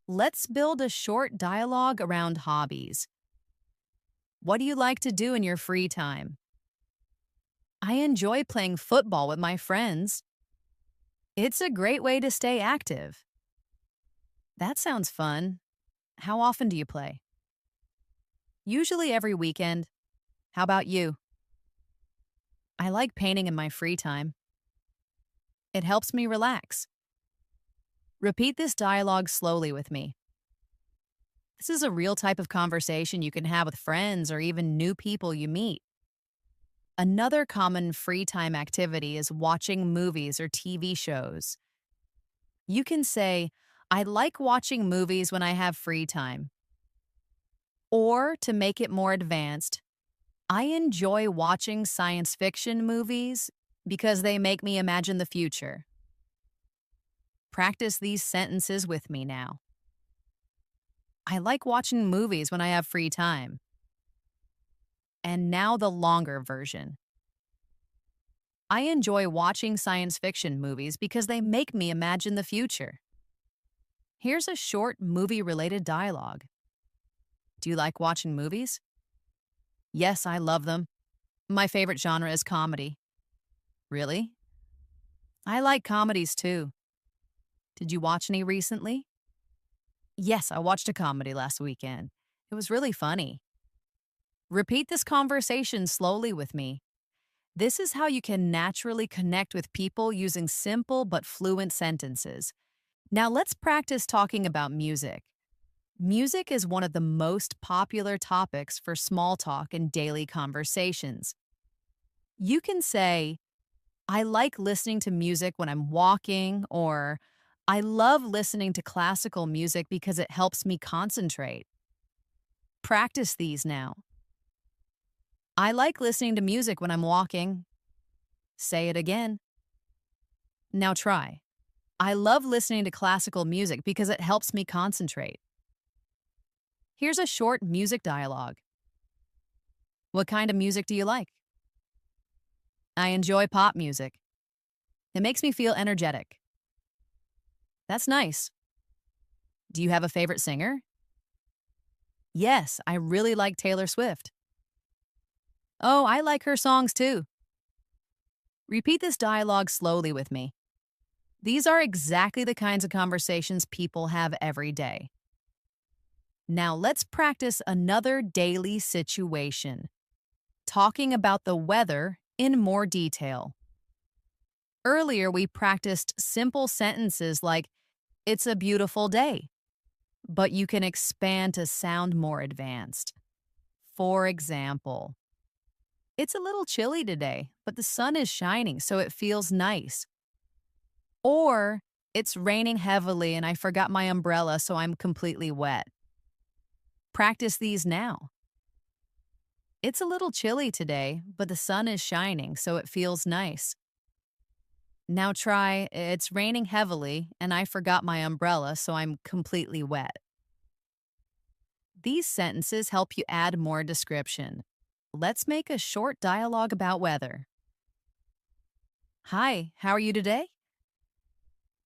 Let's build a short dialogue around hobbies. What do you like to do in your free time? I enjoy playing football with my friends. It's a great way to stay active. That sounds fun. How often do you play? Usually every weekend. How about you? I like painting in my free time. It helps me relax. Repeat this dialogue slowly with me. This is a real type of conversation you can have with friends or even new people you meet. Another common free time activity is watching movies or TV shows. You can say, I like watching movies when I have free time. Or, to make it more advanced, I enjoy watching science fiction movies because they make me imagine the future. Practice these sentences with me now. I like watching movies when I have free time. And now the longer version. I enjoy watching science fiction movies because they make me imagine the future. Here's a short movie-related dialogue. Do you like watching movies? Yes, I love them. My favorite genre is comedy. Really? I like comedies too. Did you watch any recently? Yes, I watched a comedy last weekend. It was really funny. Repeat this conversation slowly with me. This is how you can naturally connect with people using simple but fluent sentences. Now let's practice talking about music. Music is one of the most popular topics for small talk and daily conversations. You can say, I like listening to music when I'm walking, or I love listening to classical music because it helps me concentrate. Practice these now. I like listening to music when I'm walking. Say it again. Now try. I love listening to classical music because it helps me concentrate. Here's a short music dialogue. What kind of music do you like? I enjoy pop music. It makes me feel energetic. That's nice. Do you have a favorite singer? Yes, I really like Taylor Swift. Oh, I like her songs too. Repeat this dialogue slowly with me. These are exactly the kinds of conversations people have every day. Now let's practice another daily situation, talking about the weather in more detail. Earlier, we practiced simple sentences like, It's a beautiful day, but you can expand to sound more advanced. For example, it's a little chilly today, but the sun is shining, so it feels nice. Or, it's raining heavily and I forgot my umbrella, so I'm completely wet. Practice these now. It's a little chilly today, but the sun is shining, so it feels nice. Now try, it's raining heavily and I forgot my umbrella, so I'm completely wet. These sentences help you add more description. Let's make a short dialogue about weather. Hi, how are you today?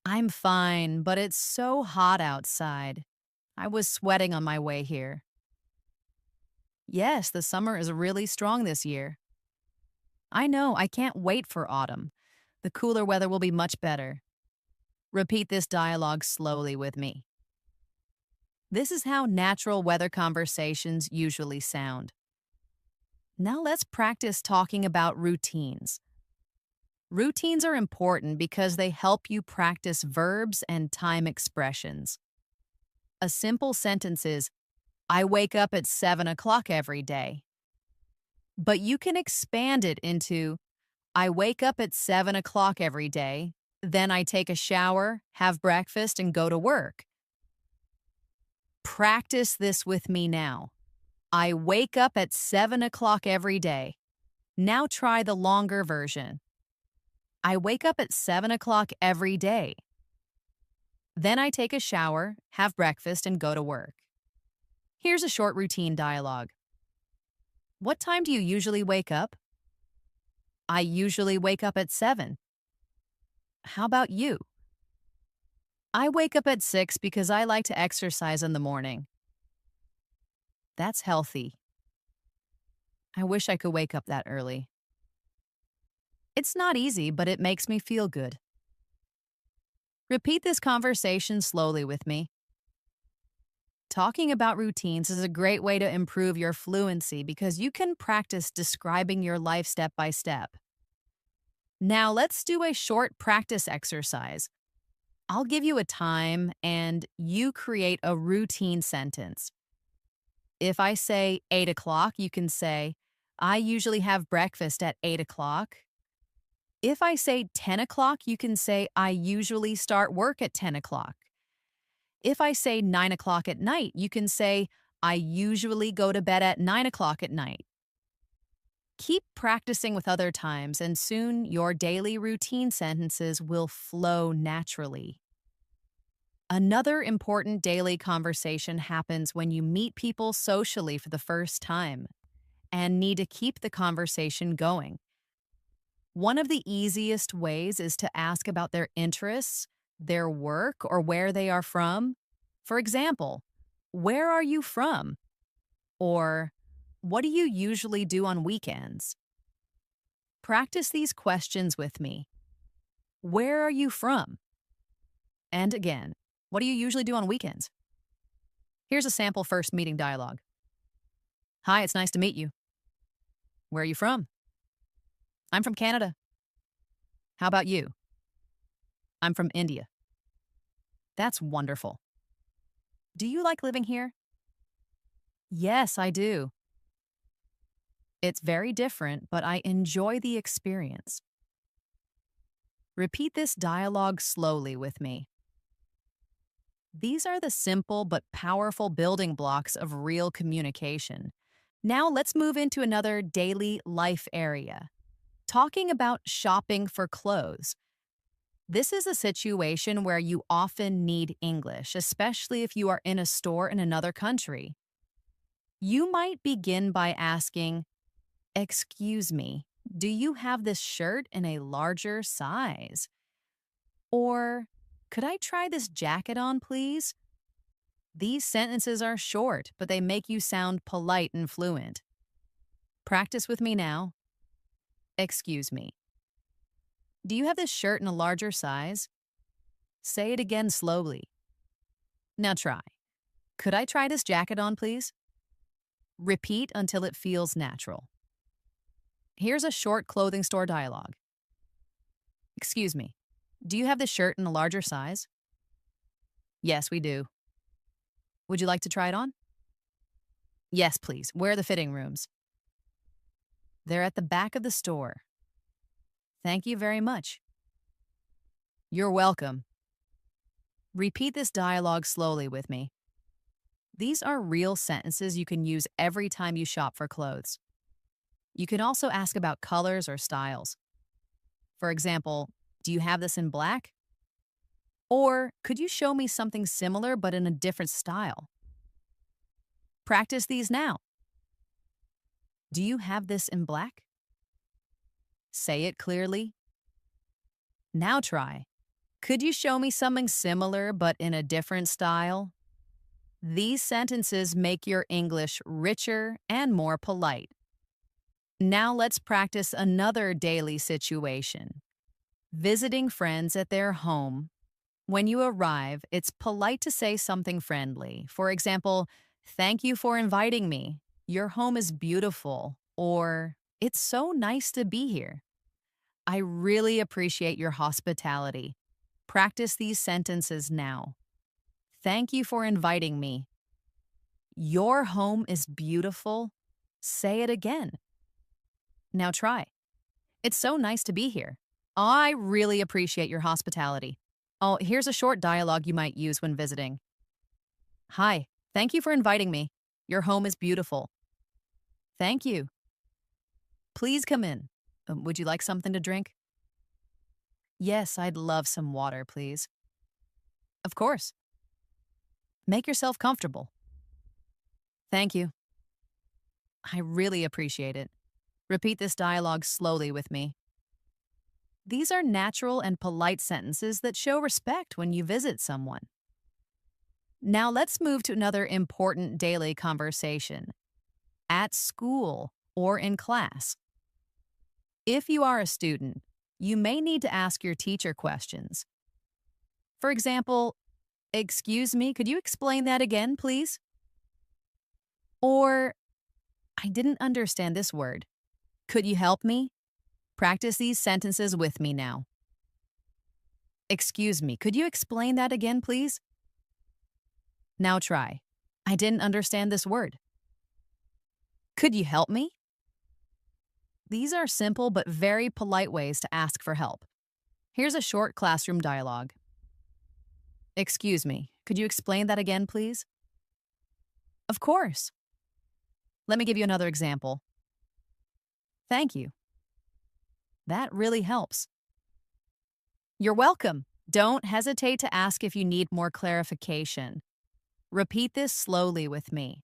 I'm fine, but it's so hot outside. I was sweating on my way here. Yes, the summer is really strong this year. I know, I can't wait for autumn. The cooler weather will be much better. Repeat this dialogue slowly with me. This is how natural weather conversations usually sound. Now let's practice talking about routines. Routines are important because they help you practice verbs and time expressions. A simple sentence is, I wake up at 7 o'clock every day. But you can expand it into, I wake up at 7 o'clock every day, then I take a shower, have breakfast, and go to work. Practice this with me now. I wake up at 7 o'clock every day. Now try the longer version. I wake up at 7 o'clock every day. Then I take a shower, have breakfast, and go to work. Here's a short routine dialogue. What time do you usually wake up? I usually wake up at 7. How about you? I wake up at 6 because I like to exercise in the morning. That's healthy. I wish I could wake up that early. It's not easy, but it makes me feel good. Repeat this conversation slowly with me. Talking about routines is a great way to improve your fluency because you can practice describing your life step by step. Now let's do a short practice exercise. I'll give you a time and you create a routine sentence. If I say 8 o'clock, you can say, I usually have breakfast at 8 o'clock. If I say 10 o'clock, you can say, I usually start work at 10 o'clock. If I say 9 o'clock at night, you can say, I usually go to bed at 9 o'clock at night. Keep practicing with other times, and soon your daily routine sentences will flow naturally. Another important daily conversation happens when you meet people socially for the first time and need to keep the conversation going. One of the easiest ways is to ask about their interests, their work, or where they are from. For example, where are you from? Or what do you usually do on weekends? Practice these questions with me. Where are you from? And again, what do you usually do on weekends? Here's a sample first meeting dialogue. Hi, it's nice to meet you. Where are you from? I'm from Canada. How about you? I'm from India. That's wonderful. Do you like living here? Yes, I do. It's very different, but I enjoy the experience. Repeat this dialogue slowly with me. These are the simple but powerful building blocks of real communication. Now let's move into another daily life area. Talking about shopping for clothes. This is a situation where you often need English, especially if you are in a store in another country. You might begin by asking, excuse me, do you have this shirt in a larger size? Or, could I try this jacket on, please? These sentences are short, but they make you sound polite and fluent. Practice with me now. Excuse me. Do you have this shirt in a larger size? Say it again slowly. Now try. Could I try this jacket on, please? Repeat until it feels natural. Here's a short clothing store dialogue. Excuse me. Do you have this shirt in a larger size? Yes, we do. Would you like to try it on? Yes, please. Where are the fitting rooms? They're at the back of the store. Thank you very much. You're welcome. Repeat this dialogue slowly with me. These are real sentences you can use every time you shop for clothes. You can also ask about colors or styles. For example, do you have this in black? Or could you show me something similar but in a different style? Practice these now. Do you have this in black? Say it clearly. Now try. Could you show me something similar but in a different style? These sentences make your English richer and more polite. Now let's practice another daily situation. Visiting friends at their home. When you arrive, it's polite to say something friendly. For example, thank you for inviting me. Your home is beautiful. Or, it's so nice to be here. I really appreciate your hospitality. Practice these sentences now. Thank you for inviting me. Your home is beautiful. Say it again. Now try. It's so nice to be here. I really appreciate your hospitality. Oh, here's a short dialogue you might use when visiting. Hi, thank you for inviting me. Your home is beautiful. Thank you. Please come in. Would you like something to drink? Yes, I'd love some water, please. Of course. Make yourself comfortable. Thank you. I really appreciate it. Repeat this dialogue slowly with me. These are natural and polite sentences that show respect when you visit someone. Now let's move to another important daily conversation. At school or in class. If you are a student, you may need to ask your teacher questions. For example, excuse me, could you explain that again, please? Or, I didn't understand this word. Could you help me? Practice these sentences with me now. Excuse me, could you explain that again, please? Now try. I didn't understand this word. Could you help me? These are simple but very polite ways to ask for help. Here's a short classroom dialogue. Excuse me, could you explain that again, please? Of course. Let me give you another example. Thank you. That really helps. You're welcome. Don't hesitate to ask if you need more clarification. Repeat this slowly with me.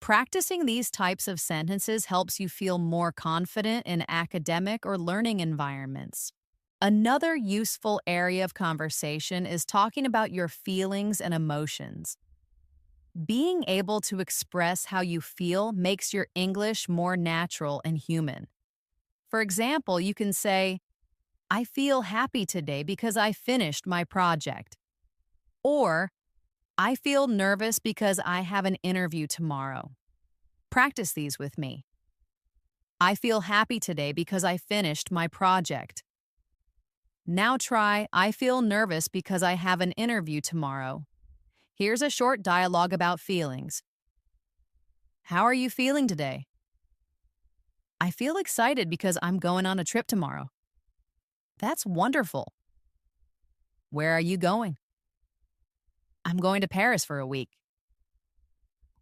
Practicing these types of sentences helps you feel more confident in academic or learning environments. Another useful area of conversation is talking about your feelings and emotions. Being able to express how you feel makes your English more natural and human. For example, you can say, I feel happy today because I finished my project. Or, I feel nervous because I have an interview tomorrow. Practice these with me. I feel happy today because I finished my project. Now try, I feel nervous because I have an interview tomorrow. Here's a short dialogue about feelings. How are you feeling today? I feel excited because I'm going on a trip tomorrow. That's wonderful. Where are you going? I'm going to Paris for a week.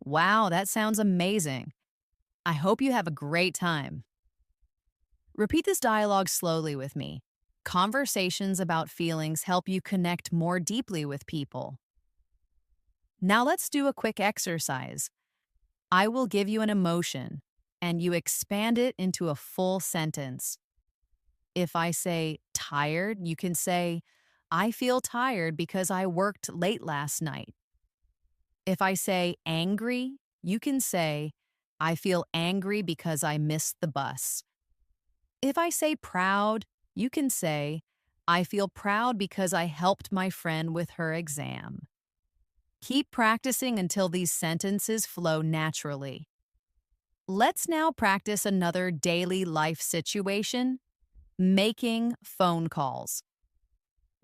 Wow, that sounds amazing. I hope you have a great time. Repeat this dialogue slowly with me. Conversations about feelings help you connect more deeply with people. Now let's do a quick exercise. I will give you an emotion, and you expand it into a full sentence. If I say tired, you can say, I feel tired because I worked late last night. If I say angry, you can say, I feel angry because I missed the bus. If I say proud, you can say, I feel proud because I helped my friend with her exam. Keep practicing until these sentences flow naturally. Let's now practice another daily life situation, making phone calls.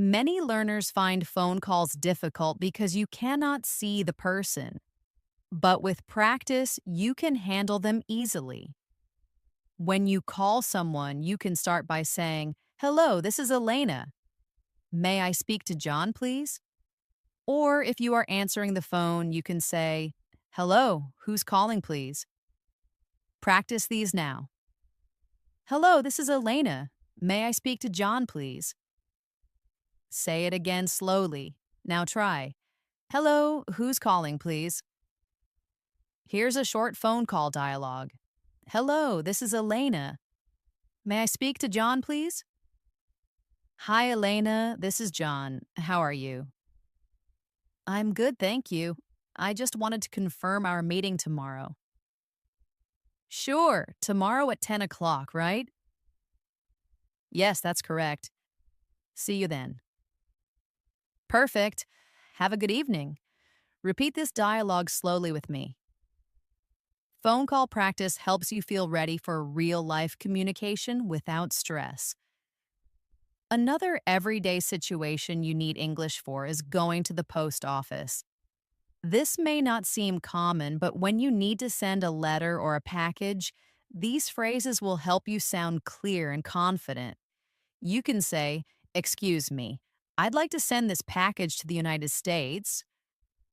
Many learners find phone calls difficult because you cannot see the person. But with practice, you can handle them easily. When you call someone, you can start by saying, "Hello, this is Elena. May I speak to John, please?" Or if you are answering the phone, you can say, "Hello, who's calling, please?" Practice these now. "Hello, this is Elena. May I speak to John, please?" Say it again slowly. Now try. "Hello, who's calling, please?" Here's a short phone call dialogue. "Hello, this is Elena. May I speak to John, please?" "Hi, Elena. This is John. How are you?" "I'm good, thank you. I just wanted to confirm our meeting tomorrow." "Sure, tomorrow at 10 o'clock, right?" "Yes, that's correct. See you then." "Perfect. Have a good evening." Repeat this dialogue slowly with me. Phone call practice helps you feel ready for real life communication without stress. Another everyday situation you need English for is going to the post office. This may not seem common, but when you need to send a letter or a package, these phrases will help you sound clear and confident. You can say, "Excuse me, I'd like to send this package to the United States."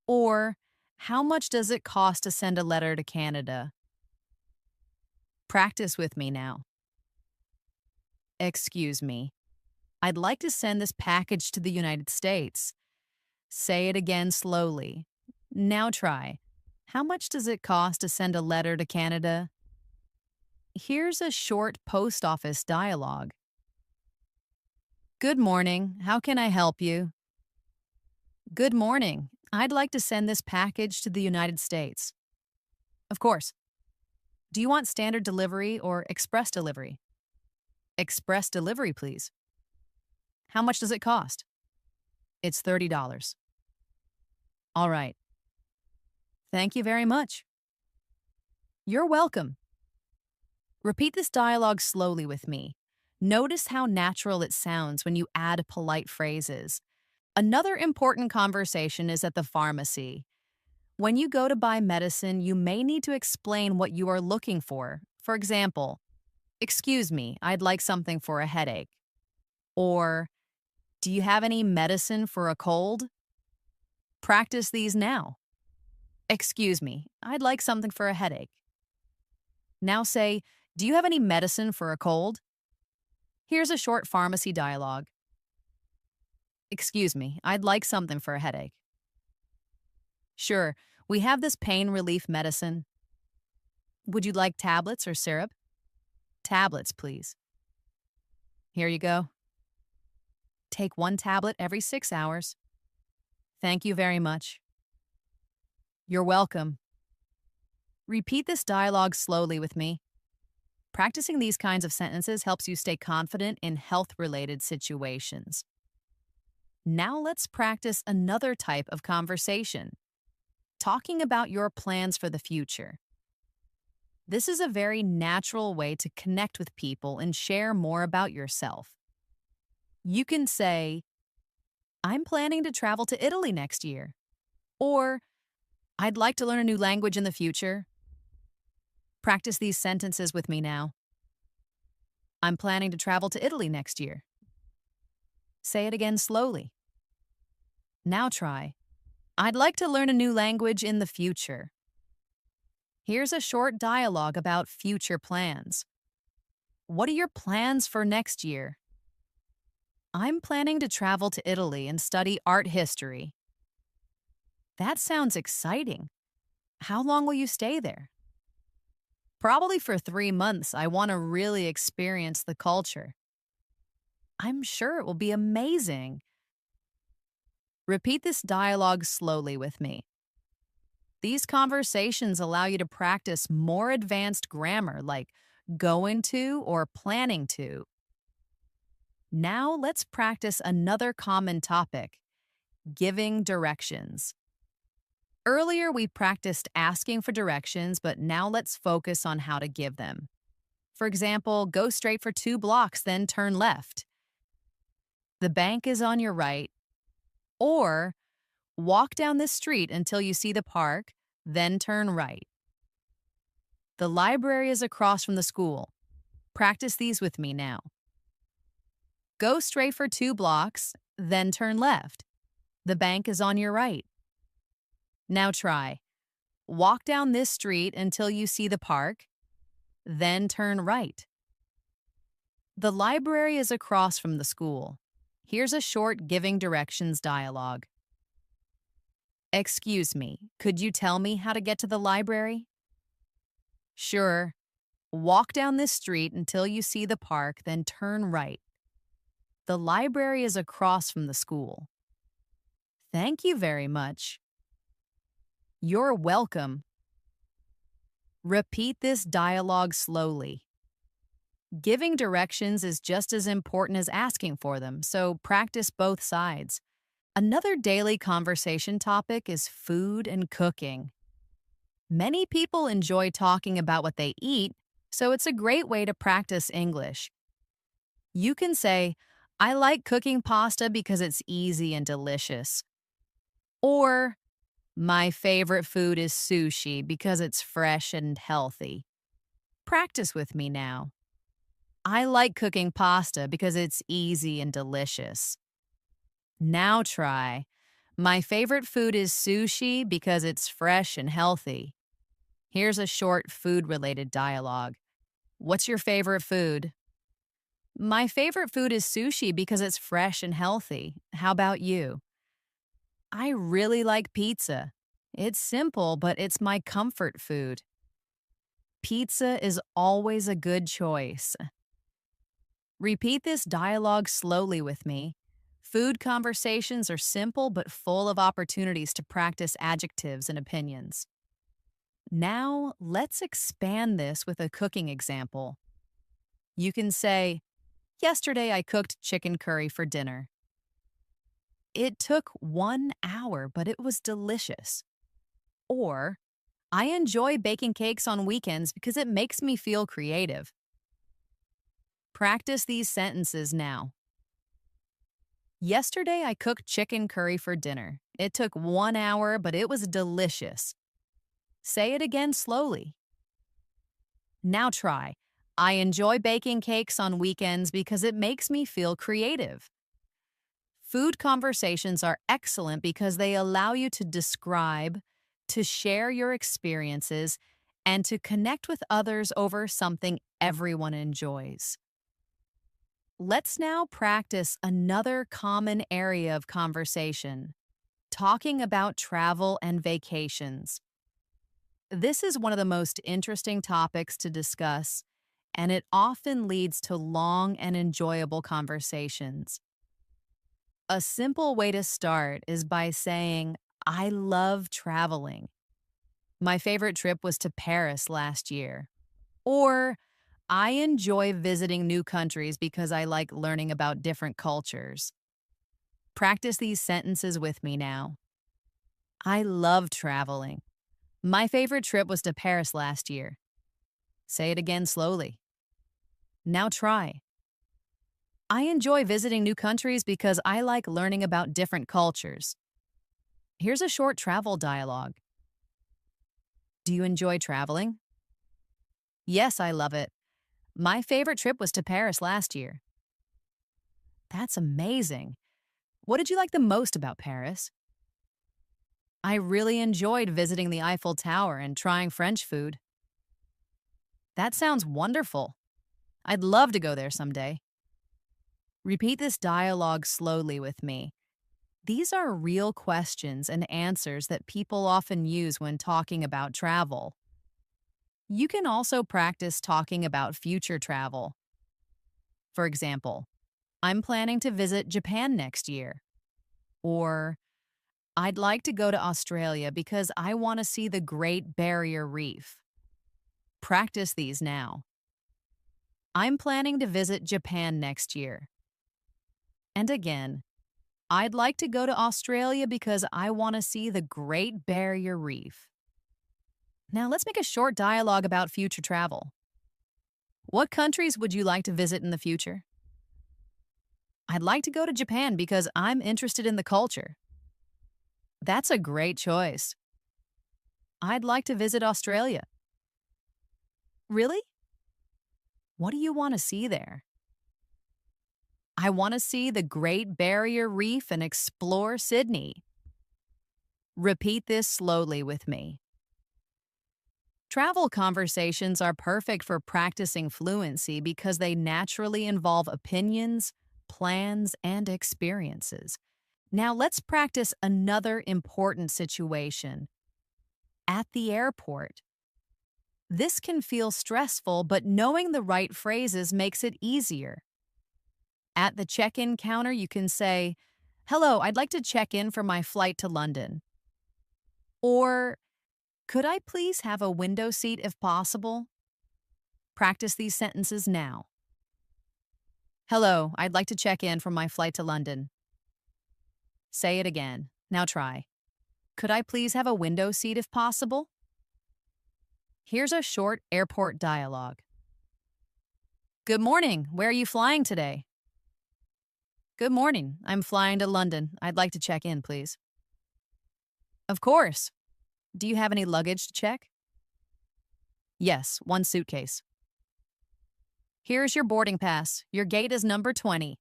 Or, "How much does it cost to send a letter to Canada?" Practice with me now. "Excuse me, I'd like to send this package to the United States." Say it again slowly. Now try. "How much does it cost to send a letter to Canada?" Here's a short post office dialogue. "Good morning. How can I help you?" "Good morning. I'd like to send this package to the United States." "Of course. Do you want standard delivery or express delivery?" "Express delivery, please." "How much does it cost?" "It's $30. "All right. Thank you very much." "You're welcome." Repeat this dialogue slowly with me. Notice how natural it sounds when you add polite phrases. Another important conversation is at the pharmacy. When you go to buy medicine, you may need to explain what you are looking for. For example, "Excuse me, I'd like something for a headache." Or, "Do you have any medicine for a cold?" Practice these now. "Excuse me, I'd like something for a headache." Now say, "Do you have any medicine for a cold?" Here's a short pharmacy dialogue. "Excuse me, I'd like something for a headache." "Sure, we have this pain relief medicine." "Would you like tablets or syrup?" "Tablets, please." "Here you go. Take one tablet every 6 hours." "Thank you very much." "You're welcome." Repeat this dialogue slowly with me. Practicing these kinds of sentences helps you stay confident in health-related situations. Now let's practice another type of conversation, talking about your plans for the future. This is a very natural way to connect with people and share more about yourself. You can say, "I'm planning to travel to Italy next year." Or, "I'd like to learn a new language in the future." Practice these sentences with me now. "I'm planning to travel to Italy next year." Say it again slowly. Now try. "I'd like to learn a new language in the future." Here's a short dialogue about future plans. "What are your plans for next year?" "I'm planning to travel to Italy and study art history." That sounds exciting. How long will you stay there? "Probably for 3 months. I want to really experience the culture." "I'm sure it will be amazing." Repeat this dialogue slowly with me. These conversations allow you to practice more advanced grammar like going to or planning to. Now let's practice another common topic, giving directions. Earlier we practiced asking for directions, but now let's focus on how to give them. For example, "Go straight for 2 blocks, then turn left." The bank is on your right. Or walk down this street until you see the park, then turn right. The library is across from the school. Practice these with me now. Go straight for 2 blocks, then turn left. The bank is on your right. Now try. Walk down this street until you see the park, then turn right. The library is across from the school. Here's a short giving directions dialogue. Excuse me, could you tell me how to get to the library? Sure. Walk down this street until you see the park, then turn right. The library is across from the school. Thank you very much. You're welcome. Repeat this dialogue slowly. Giving directions is just as important as asking for them, so practice both sides. Another daily conversation topic is food and cooking. Many people enjoy talking about what they eat, so it's a great way to practice English. You can say, I like cooking pasta because it's easy and delicious. Or, my favorite food is sushi because it's fresh and healthy. Practice with me now. I like cooking pasta because it's easy and delicious. Now try. My favorite food is sushi because it's fresh and healthy. Here's a short food-related dialogue. What's your favorite food? My favorite food is sushi because it's fresh and healthy. How about you? I really like pizza. It's simple, but it's my comfort food. Pizza is always a good choice. Repeat this dialogue slowly with me. Food conversations are simple but full of opportunities to practice adjectives and opinions. Now, let's expand this with a cooking example. You can say, yesterday I cooked chicken curry for dinner. It took 1 hour, but it was delicious. Or, I enjoy baking cakes on weekends because it makes me feel creative. Practice these sentences now. Yesterday I cooked chicken curry for dinner. It took 1 hour, but it was delicious. Say it again slowly. Now try. I enjoy baking cakes on weekends because it makes me feel creative. Food conversations are excellent because they allow you to describe, to share your experiences, and to connect with others over something everyone enjoys. Let's now practice another common area of conversation, talking about travel and vacations. This is one of the most interesting topics to discuss, and it often leads to long and enjoyable conversations. A simple way to start is by saying, I love traveling. My favorite trip was to Paris last year. Or, I enjoy visiting new countries because I like learning about different cultures. Practice these sentences with me now. I love traveling. My favorite trip was to Paris last year. Say it again slowly. Now try. I enjoy visiting new countries because I like learning about different cultures. Here's a short travel dialogue. Do you enjoy traveling? Yes, I love it. My favorite trip was to Paris last year. That's amazing. What did you like the most about Paris? I really enjoyed visiting the Eiffel Tower and trying French food. That sounds wonderful. I'd love to go there someday. Repeat this dialogue slowly with me. These are real questions and answers that people often use when talking about travel. You can also practice talking about future travel. For example, I'm planning to visit Japan next year. Or, I'd like to go to Australia because I want to see the Great Barrier Reef. Practice these now. I'm planning to visit Japan next year. And again, I'd like to go to Australia because I want to see the Great Barrier Reef. Now let's make a short dialogue about future travel. What countries would you like to visit in the future? I'd like to go to Japan because I'm interested in the culture. That's a great choice. I'd like to visit Australia. Really? What do you want to see there? I want to see the Great Barrier Reef and explore Sydney. Repeat this slowly with me. Travel conversations are perfect for practicing fluency because they naturally involve opinions, plans, and experiences. Now let's practice another important situation. At the airport. This can feel stressful, but knowing the right phrases makes it easier. At the check-in counter, you can say, "Hello, I'd like to check in for my flight to London." Or, "Could I please have a window seat if possible?" Practice these sentences now. "Hello, I'd like to check in for my flight to London." Say it again. Now try. "Could I please have a window seat if possible?" Here's a short airport dialogue. "Good morning. Where are you flying today?" "Good morning. I'm flying to London. I'd like to check in, please." "Of course. Do you have any luggage to check?" "Yes, one suitcase." "Here's your boarding pass. Your gate is number 20.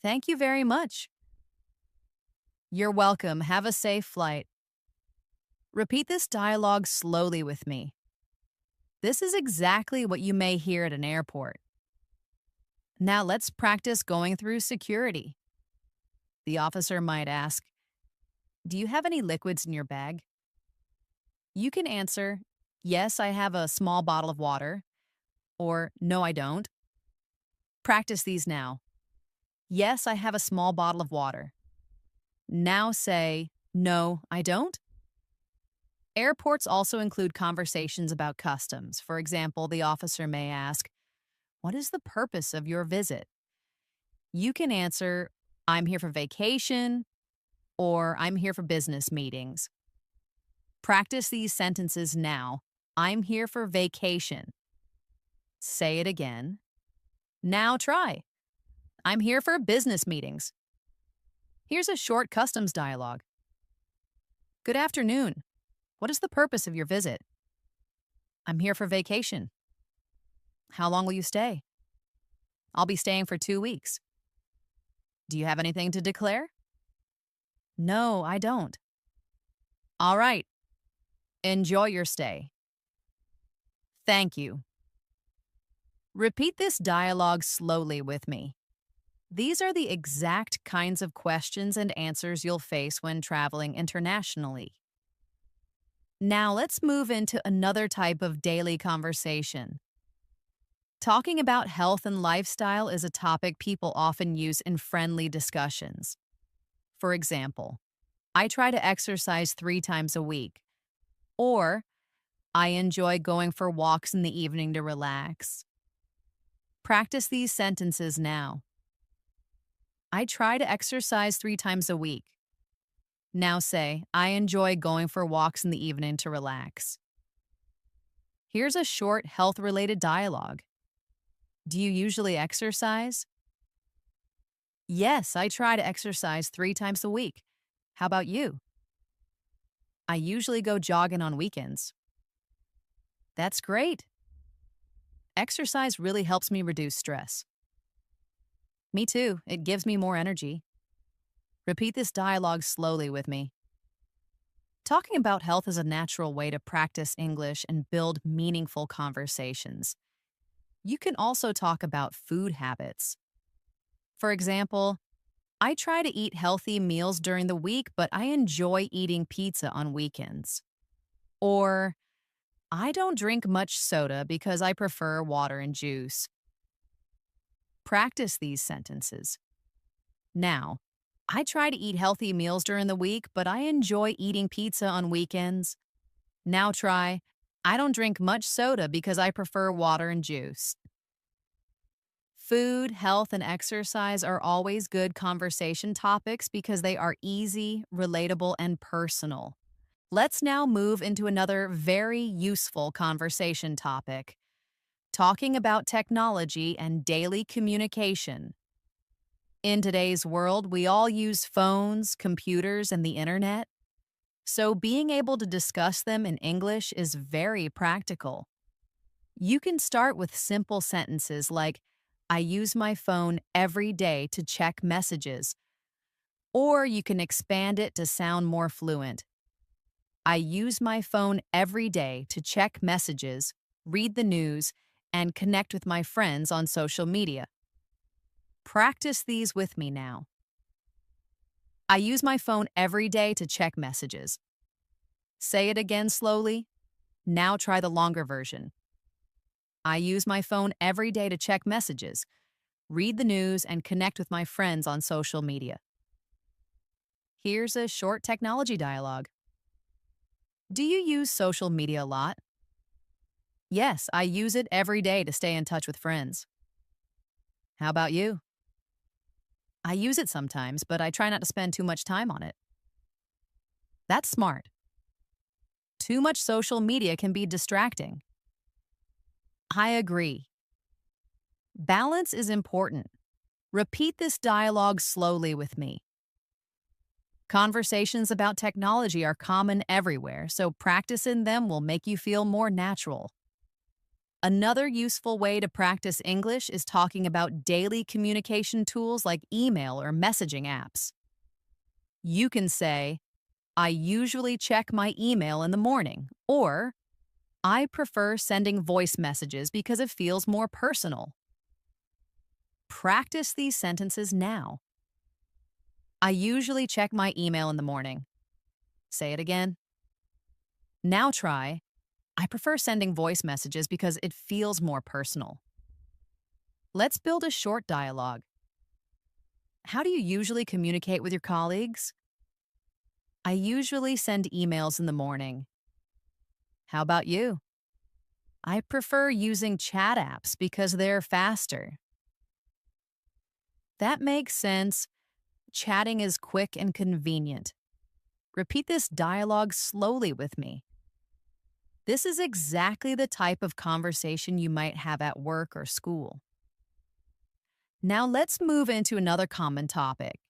"Thank you very much." "You're welcome. Have a safe flight." Repeat this dialogue slowly with me. This is exactly what you may hear at an airport. Now let's practice going through security. The officer might ask, "Do you have any liquids in your bag?" You can answer, "Yes, I have a small bottle of water," or "No, I don't." Practice these now. "Yes, I have a small bottle of water." Now say, "No, I don't." Airports also include conversations about customs. For example, the officer may ask, "What is the purpose of your visit?" You can answer, "I'm here for vacation," or "I'm here for business meetings." Practice these sentences now. I'm here for vacation. Say it again. Now try. I'm here for business meetings. Here's a short customs dialogue. Good afternoon. What is the purpose of your visit? I'm here for vacation. How long will you stay? I'll be staying for 2 weeks. Do you have anything to declare? No, I don't. All right. Enjoy your stay. Thank you. Repeat this dialogue slowly with me. These are the exact kinds of questions and answers you'll face when traveling internationally. Now let's move into another type of daily conversation. Talking about health and lifestyle is a topic people often use in friendly discussions. For example, I try to exercise 3 times a week, or I enjoy going for walks in the evening to relax. Practice these sentences now. I try to exercise 3 times a week. Now say, I enjoy going for walks in the evening to relax. Here's a short health-related dialogue. Do you usually exercise? Yes, I try to exercise 3 times a week. How about you? I usually go jogging on weekends. That's great. Exercise really helps me reduce stress. Me too. It gives me more energy. Repeat this dialogue slowly with me. Talking about health is a natural way to practice English and build meaningful conversations. You can also talk about food habits. For example, I try to eat healthy meals during the week, but I enjoy eating pizza on weekends. Or, I don't drink much soda because I prefer water and juice. Practice these sentences. Now, I try to eat healthy meals during the week, but I enjoy eating pizza on weekends. Now try, I don't drink much soda because I prefer water and juice. Food, health, and exercise are always good conversation topics because they are easy, relatable, and personal. Let's now move into another very useful conversation topic, talking about technology and daily communication. In today's world, we all use phones, computers, and the internet, so being able to discuss them in English is very practical. You can start with simple sentences like, I use my phone every day to check messages, or you can expand it to sound more fluent. I use my phone every day to check messages, read the news, and connect with my friends on social media. Practice these with me now. I use my phone every day to check messages. Say it again slowly. Now try the longer version. I use my phone every day to check messages, read the news, and connect with my friends on social media. Here's a short technology dialogue. Do you use social media a lot? Yes, I use it every day to stay in touch with friends. How about you? I use it sometimes, but I try not to spend too much time on it. That's smart. Too much social media can be distracting. I agree. Balance is important. Repeat this dialogue slowly with me. Conversations about technology are common everywhere, so practicing them will make you feel more natural. Another useful way to practice English is talking about daily communication tools like email or messaging apps. You can say, I usually check my email in the morning, or I prefer sending voice messages because it feels more personal. Practice these sentences now. I usually check my email in the morning. Say it again. Now try, I prefer sending voice messages because it feels more personal. Let's build a short dialogue. How do you usually communicate with your colleagues? I usually send emails in the morning. How about you? I prefer using chat apps because they're faster. That makes sense. Chatting is quick and convenient. Repeat this dialogue slowly with me. This is exactly the type of conversation you might have at work or school. Now let's move into another common topic,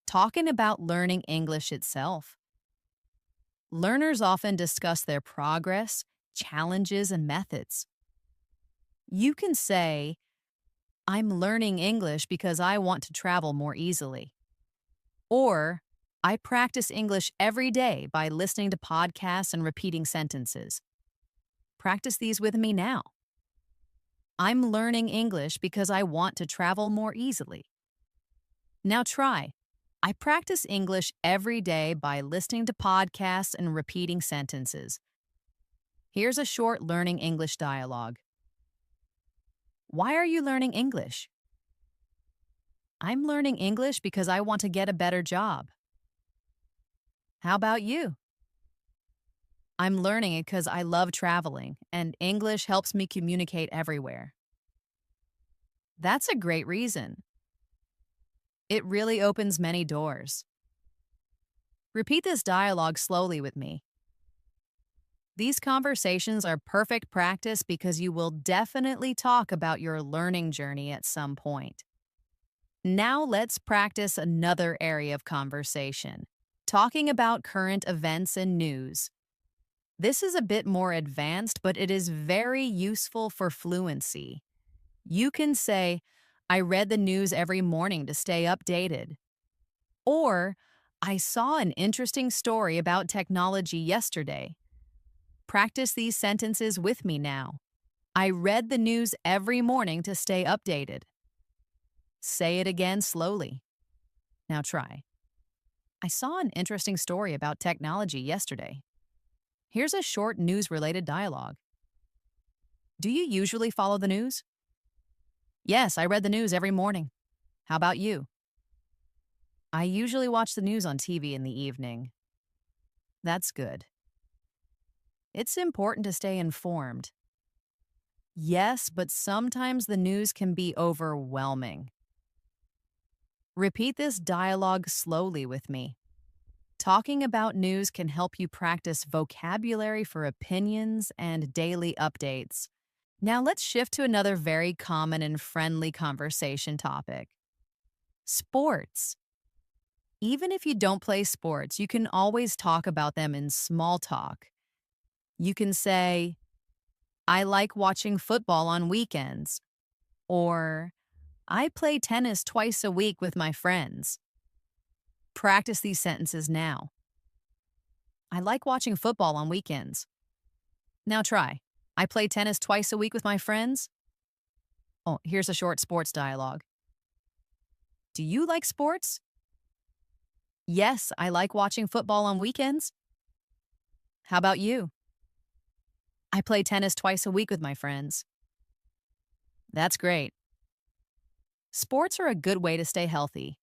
talking about learning English itself. Learners often discuss their progress, challenges, and methods. You can say, I'm learning English because I want to travel more easily. Or, I practice English every day by listening to podcasts and repeating sentences. Practice these with me now. I'm learning English because I want to travel more easily. Now try. I practice English every day by listening to podcasts and repeating sentences. Here's a short learning English dialogue. Why are you learning English? I'm learning English because I want to get a better job. How about you? I'm learning it because I love traveling, and English helps me communicate everywhere. That's a great reason. It really opens many doors. Repeat this dialogue slowly with me. These conversations are perfect practice because you will definitely talk about your learning journey at some point. Now let's practice another area of conversation, talking about current events and news. This is a bit more advanced, but it is very useful for fluency. You can say, I read the news every morning to stay updated. Or, I saw an interesting story about technology yesterday. Practice these sentences with me now. I read the news every morning to stay updated. Say it again slowly. Now try. I saw an interesting story about technology yesterday. Here's a short news-related dialogue. Do you usually follow the news? Yes, I read the news every morning. How about you? I usually watch the news on TV in the evening. That's good. It's important to stay informed. Yes, but sometimes the news can be overwhelming. Repeat this dialogue slowly with me. Talking about news can help you practice vocabulary for opinions and daily updates. Now let's shift to another very common and friendly conversation topic. Sports. Even if you don't play sports, you can always talk about them in small talk. You can say, I like watching football on weekends, or I play tennis twice a week with my friends. Practice these sentences now. I like watching football on weekends. Now try. I play tennis twice a week with my friends. Oh, here's a short sports dialogue. Do you like sports? Yes, I like watching football on weekends. How about you? I play tennis twice a week with my friends. That's great. Sports are a good way to stay healthy.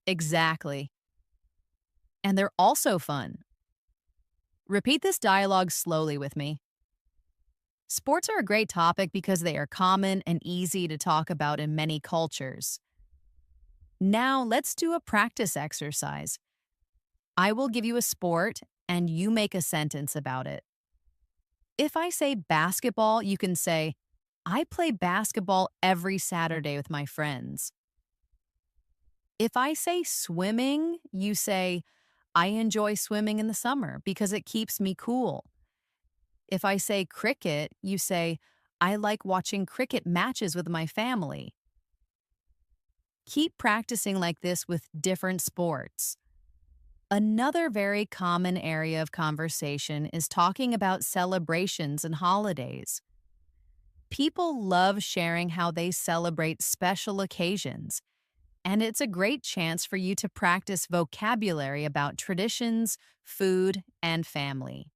Exactly. And they're also fun. Repeat this dialogue slowly with me. Sports are a great topic because they are common and easy to talk about in many cultures. Now let's do a practice exercise. I will give you a sport and you make a sentence about it. If I say basketball, you can say, I play basketball every Saturday with my friends. If I say swimming, you say, I enjoy swimming in the summer because it keeps me cool. If I say cricket, you say, I like watching cricket matches with my family. Keep practicing like this with different sports. Another very common area of conversation is talking about celebrations and holidays. People love sharing how they celebrate special occasions, and it's a great chance for you to practice vocabulary about traditions, food, and family.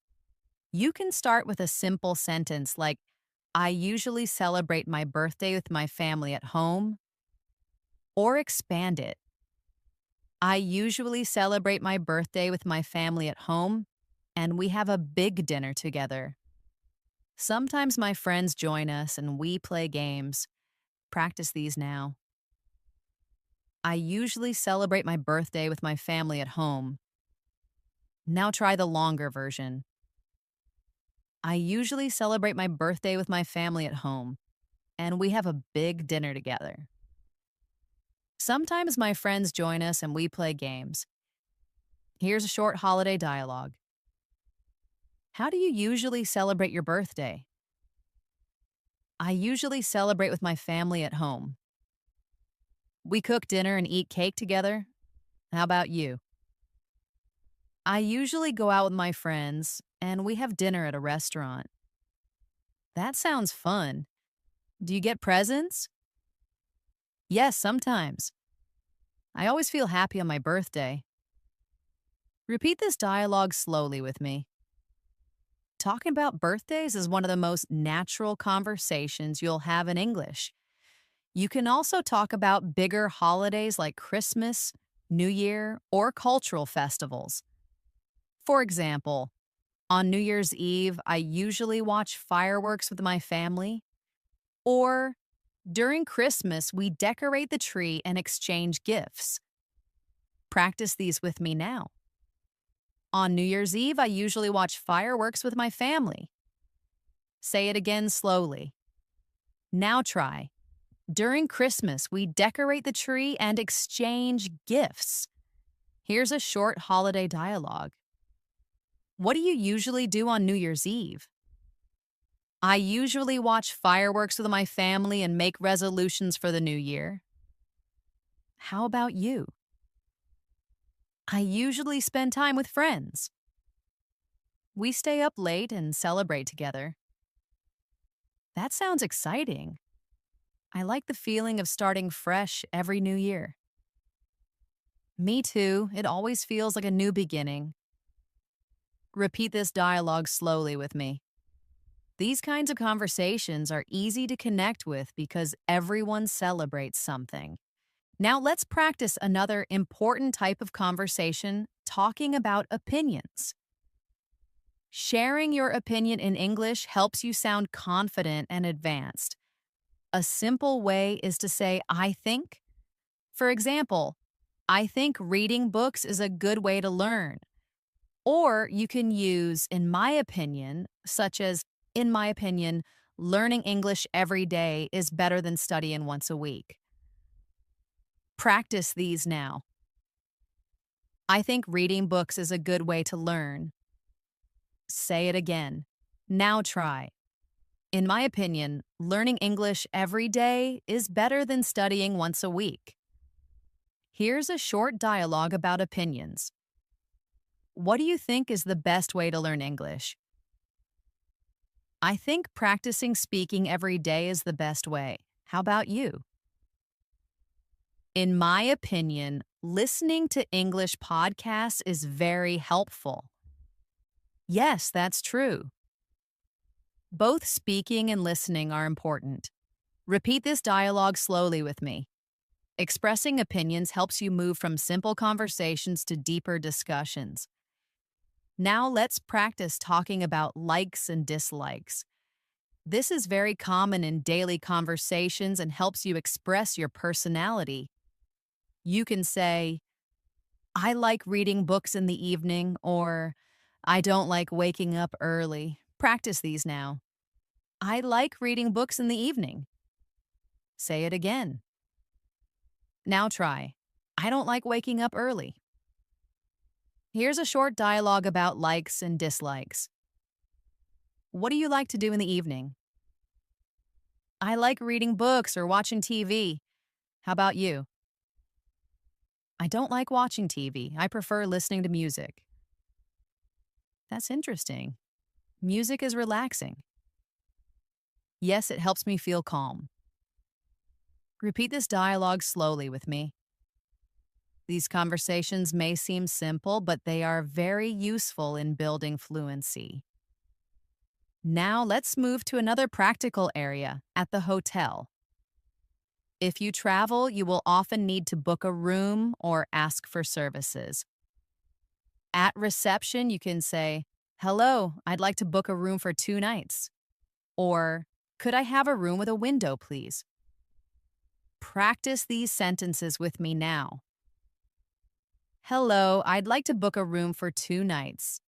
You can start with a simple sentence like, I usually celebrate my birthday with my family at home, or expand it. I usually celebrate my birthday with my family at home, and we have a big dinner together. Sometimes my friends join us and we play games. Practice these now. I usually celebrate my birthday with my family at home. Now try the longer version. I usually celebrate my birthday with my family at home, and we have a big dinner together. Sometimes my friends join us and we play games. Here's a short holiday dialogue. How do you usually celebrate your birthday? I usually celebrate with my family at home. We cook dinner and eat cake together. How about you? I usually go out with my friends and we have dinner at a restaurant. That sounds fun. Do you get presents? Yes, sometimes. I always feel happy on my birthday. Repeat this dialogue slowly with me. Talking about birthdays is one of the most natural conversations you'll have in English. You can also talk about bigger holidays like Christmas, New Year, or cultural festivals. For example, on New Year's Eve, I usually watch fireworks with my family. Or during Christmas, we decorate the tree and exchange gifts. Practice these with me now. On New Year's Eve, I usually watch fireworks with my family. Say it again slowly. Now try. During Christmas, we decorate the tree and exchange gifts. Here's a short holiday dialogue. What do you usually do on New Year's Eve? I usually watch fireworks with my family and make resolutions for the new year. How about you? I usually spend time with friends. We stay up late and celebrate together. That sounds exciting. I like the feeling of starting fresh every new year. Me too. It always feels like a new beginning. Repeat this dialogue slowly with me. These kinds of conversations are easy to connect with because everyone celebrates something. Now let's practice another important type of conversation, talking about opinions. Sharing your opinion in English helps you sound confident and advanced. A simple way is to say, I think. For example, I think reading books is a good way to learn. Or you can use, in my opinion, such as, in my opinion, learning English every day is better than studying once a week. Practice these now. I think reading books is a good way to learn. Say it again. Now try. In my opinion, learning English every day is better than studying once a week. Here's a short dialogue about opinions. What do you think is the best way to learn English? I think practicing speaking every day is the best way. How about you? In my opinion, listening to English podcasts is very helpful. Yes, that's true. Both speaking and listening are important. Repeat this dialogue slowly with me. Expressing opinions helps you move from simple conversations to deeper discussions. Now let's practice talking about likes and dislikes. This is very common in daily conversations and helps you express your personality. You can say, I like reading books in the evening, or I don't like waking up early. Practice these now. I like reading books in the evening. Say it again. Now try. I don't like waking up early. Here's a short dialogue about likes and dislikes. What do you like to do in the evening? I like reading books or watching TV. How about you? I don't like watching TV. I prefer listening to music. That's interesting. Music is relaxing. Yes, it helps me feel calm. Repeat this dialogue slowly with me. These conversations may seem simple, but they are very useful in building fluency. Now let's move to another practical area, at the hotel. If you travel, you will often need to book a room or ask for services. At reception, you can say, "Hello, I'd like to book a room for 2 nights." Or, "Could I have a room with a window, please?" Practice these sentences with me now. Hello, I'd like to book a room for 2 nights.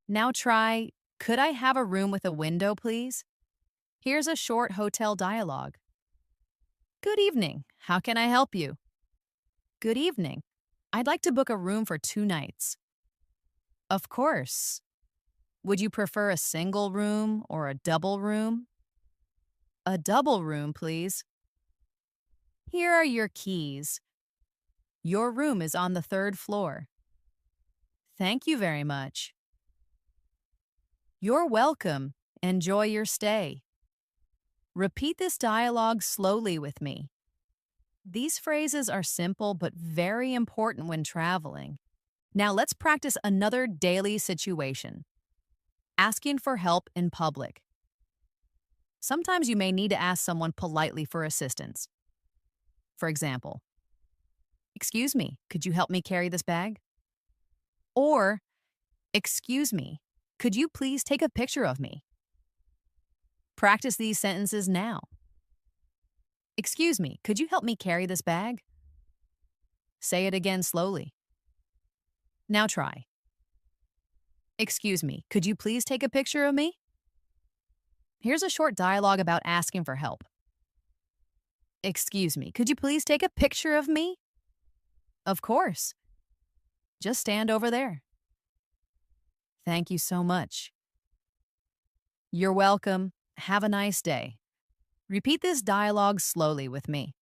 Now try, could I have a room with a window, please? Here's a short hotel dialogue. Good evening. How can I help you? Good evening. I'd like to book a room for 2 nights. Of course. Would you prefer a single room or a double room? A double room, please. Here are your keys. Your room is on the 3rd floor. Thank you very much. You're welcome. Enjoy your stay. Repeat this dialogue slowly with me. These phrases are simple but very important when traveling. Now let's practice another daily situation. Asking for help in public. Sometimes you may need to ask someone politely for assistance. For example, "Excuse me, could you help me carry this bag?" Or, "Excuse me, could you please take a picture of me?" Practice these sentences now. Excuse me, could you help me carry this bag? Say it again slowly. Now try. Excuse me, could you please take a picture of me? Here's a short dialogue about asking for help. Excuse me, could you please take a picture of me? Of course. Just stand over there. Thank you so much. You're welcome. Have a nice day. Repeat this dialogue slowly with me.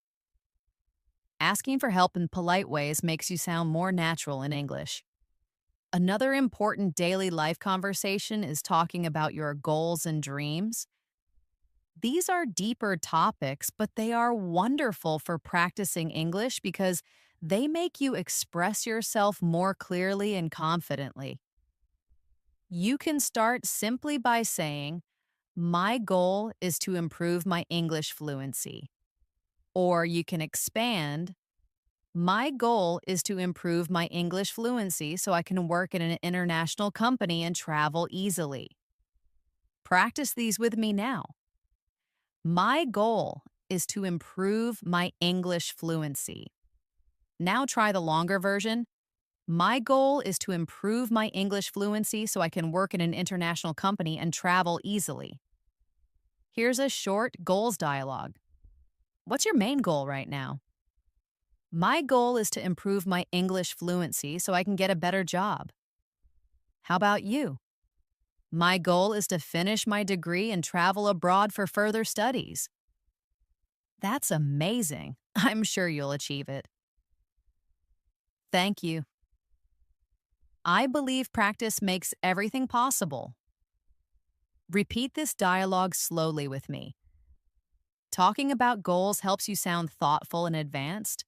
Asking for help in polite ways makes you sound more natural in English. Another important daily life conversation is talking about your goals and dreams. These are deeper topics, but they are wonderful for practicing English because they make you express yourself more clearly and confidently. You can start simply by saying, "My goal is to improve my English fluency." Or you can expand, "My goal is to improve my English fluency so I can work in an international company and travel easily." Practice these with me now. My goal is to improve my English fluency. Now try the longer version. My goal is to improve my English fluency so I can work in an international company and travel easily. Here's a short goals dialogue. What's your main goal right now? My goal is to improve my English fluency so I can get a better job. How about you? My goal is to finish my degree and travel abroad for further studies. That's amazing. I'm sure you'll achieve it. Thank you. I believe practice makes everything possible. Repeat this dialogue slowly with me. Talking about goals helps you sound thoughtful and advanced.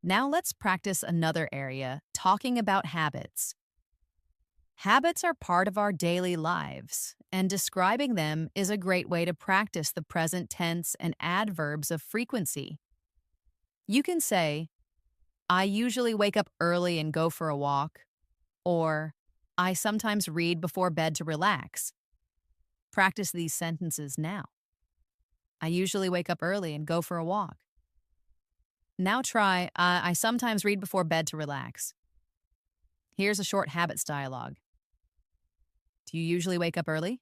Now let's practice another area, talking about habits. Habits are part of our daily lives, and describing them is a great way to practice the present tense and adverbs of frequency. You can say, I usually wake up early and go for a walk, or I sometimes read before bed to relax. Practice these sentences now. I usually wake up early and go for a walk. Now try, I sometimes read before bed to relax. Here's a short habits dialogue. Do you usually wake up early?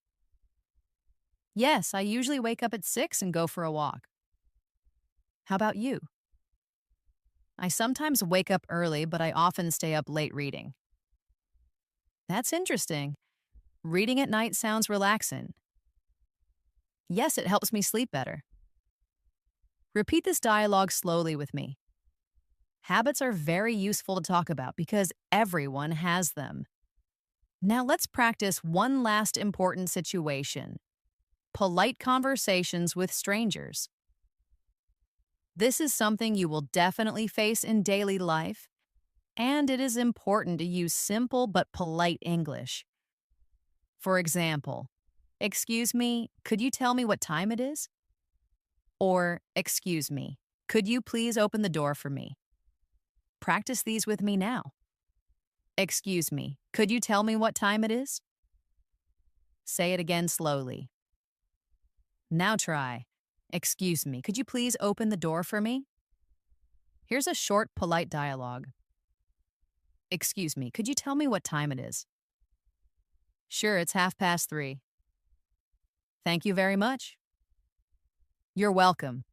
Yes, I usually wake up at 6 and go for a walk. How about you? I sometimes wake up early, but I often stay up late reading. That's interesting. Reading at night sounds relaxing. Yes, it helps me sleep better. Repeat this dialogue slowly with me. Habits are very useful to talk about because everyone has them. Now let's practice one last important situation. Polite conversations with strangers. This is something you will definitely face in daily life, and it is important to use simple but polite English. For example, excuse me, could you tell me what time it is? Or, excuse me, could you please open the door for me? Practice these with me now. Excuse me, could you tell me what time it is? Say it again slowly. Now try. Excuse me, could you please open the door for me? Here's a short, polite dialogue. Excuse me, could you tell me what time it is? Sure, it's 3:30. Thank you very much. You're welcome.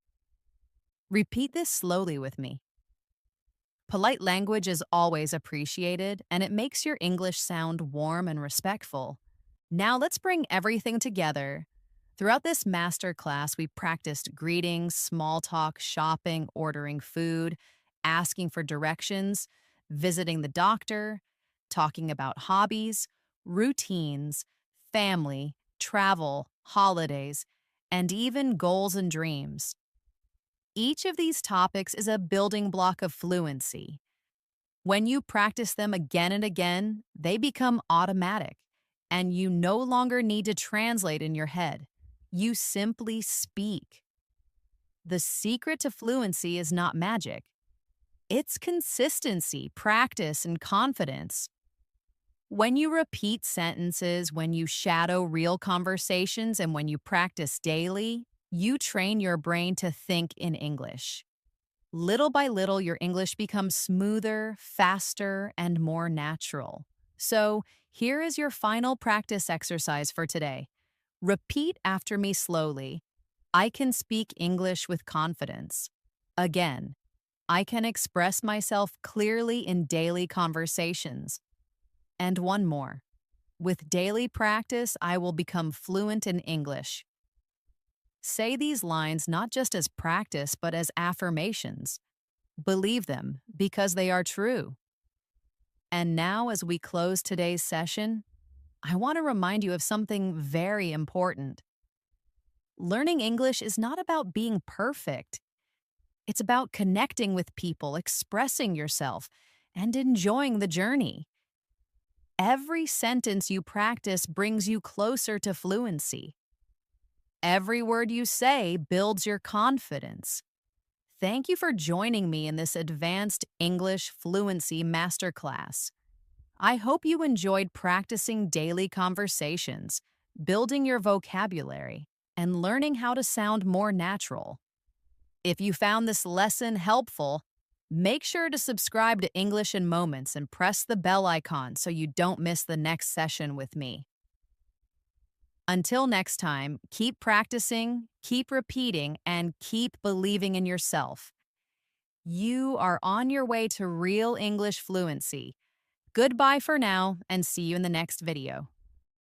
Repeat this slowly with me. Polite language is always appreciated, and it makes your English sound warm and respectful. Now let's bring everything together. Throughout this master class, we practiced greetings, small talk, shopping, ordering food, asking for directions, visiting the doctor, talking about hobbies, routines, family, travel, holidays, and even goals and dreams. Each of these topics is a building block of fluency. When you practice them again and again, they become automatic, and you no longer need to translate in your head. You simply speak. The secret to fluency is not magic. It's consistency, practice, and confidence. When you repeat sentences, when you shadow real conversations, and when you practice daily, you train your brain to think in English. Little by little, your English becomes smoother, faster, and more natural. So, here is your final practice exercise for today. Repeat after me slowly. I can speak English with confidence. Again, I can express myself clearly in daily conversations. And one more. With daily practice, I will become fluent in English. Say these lines not just as practice, but as affirmations. Believe them because they are true. And now, as we close today's session, I want to remind you of something very important. Learning English is not about being perfect. It's about connecting with people, expressing yourself, and enjoying the journey. Every sentence you practice brings you closer to fluency. Every word you say builds your confidence. Thank you for joining me in this advanced English fluency masterclass. I hope you enjoyed practicing daily conversations, building your vocabulary, and learning how to sound more natural. If you found this lesson helpful, make sure to subscribe to English in Moments and press the bell icon so you don't miss the next session with me. Until next time, keep practicing, keep repeating, and keep believing in yourself. You are on your way to real English fluency. Goodbye for now, and see you in the next video.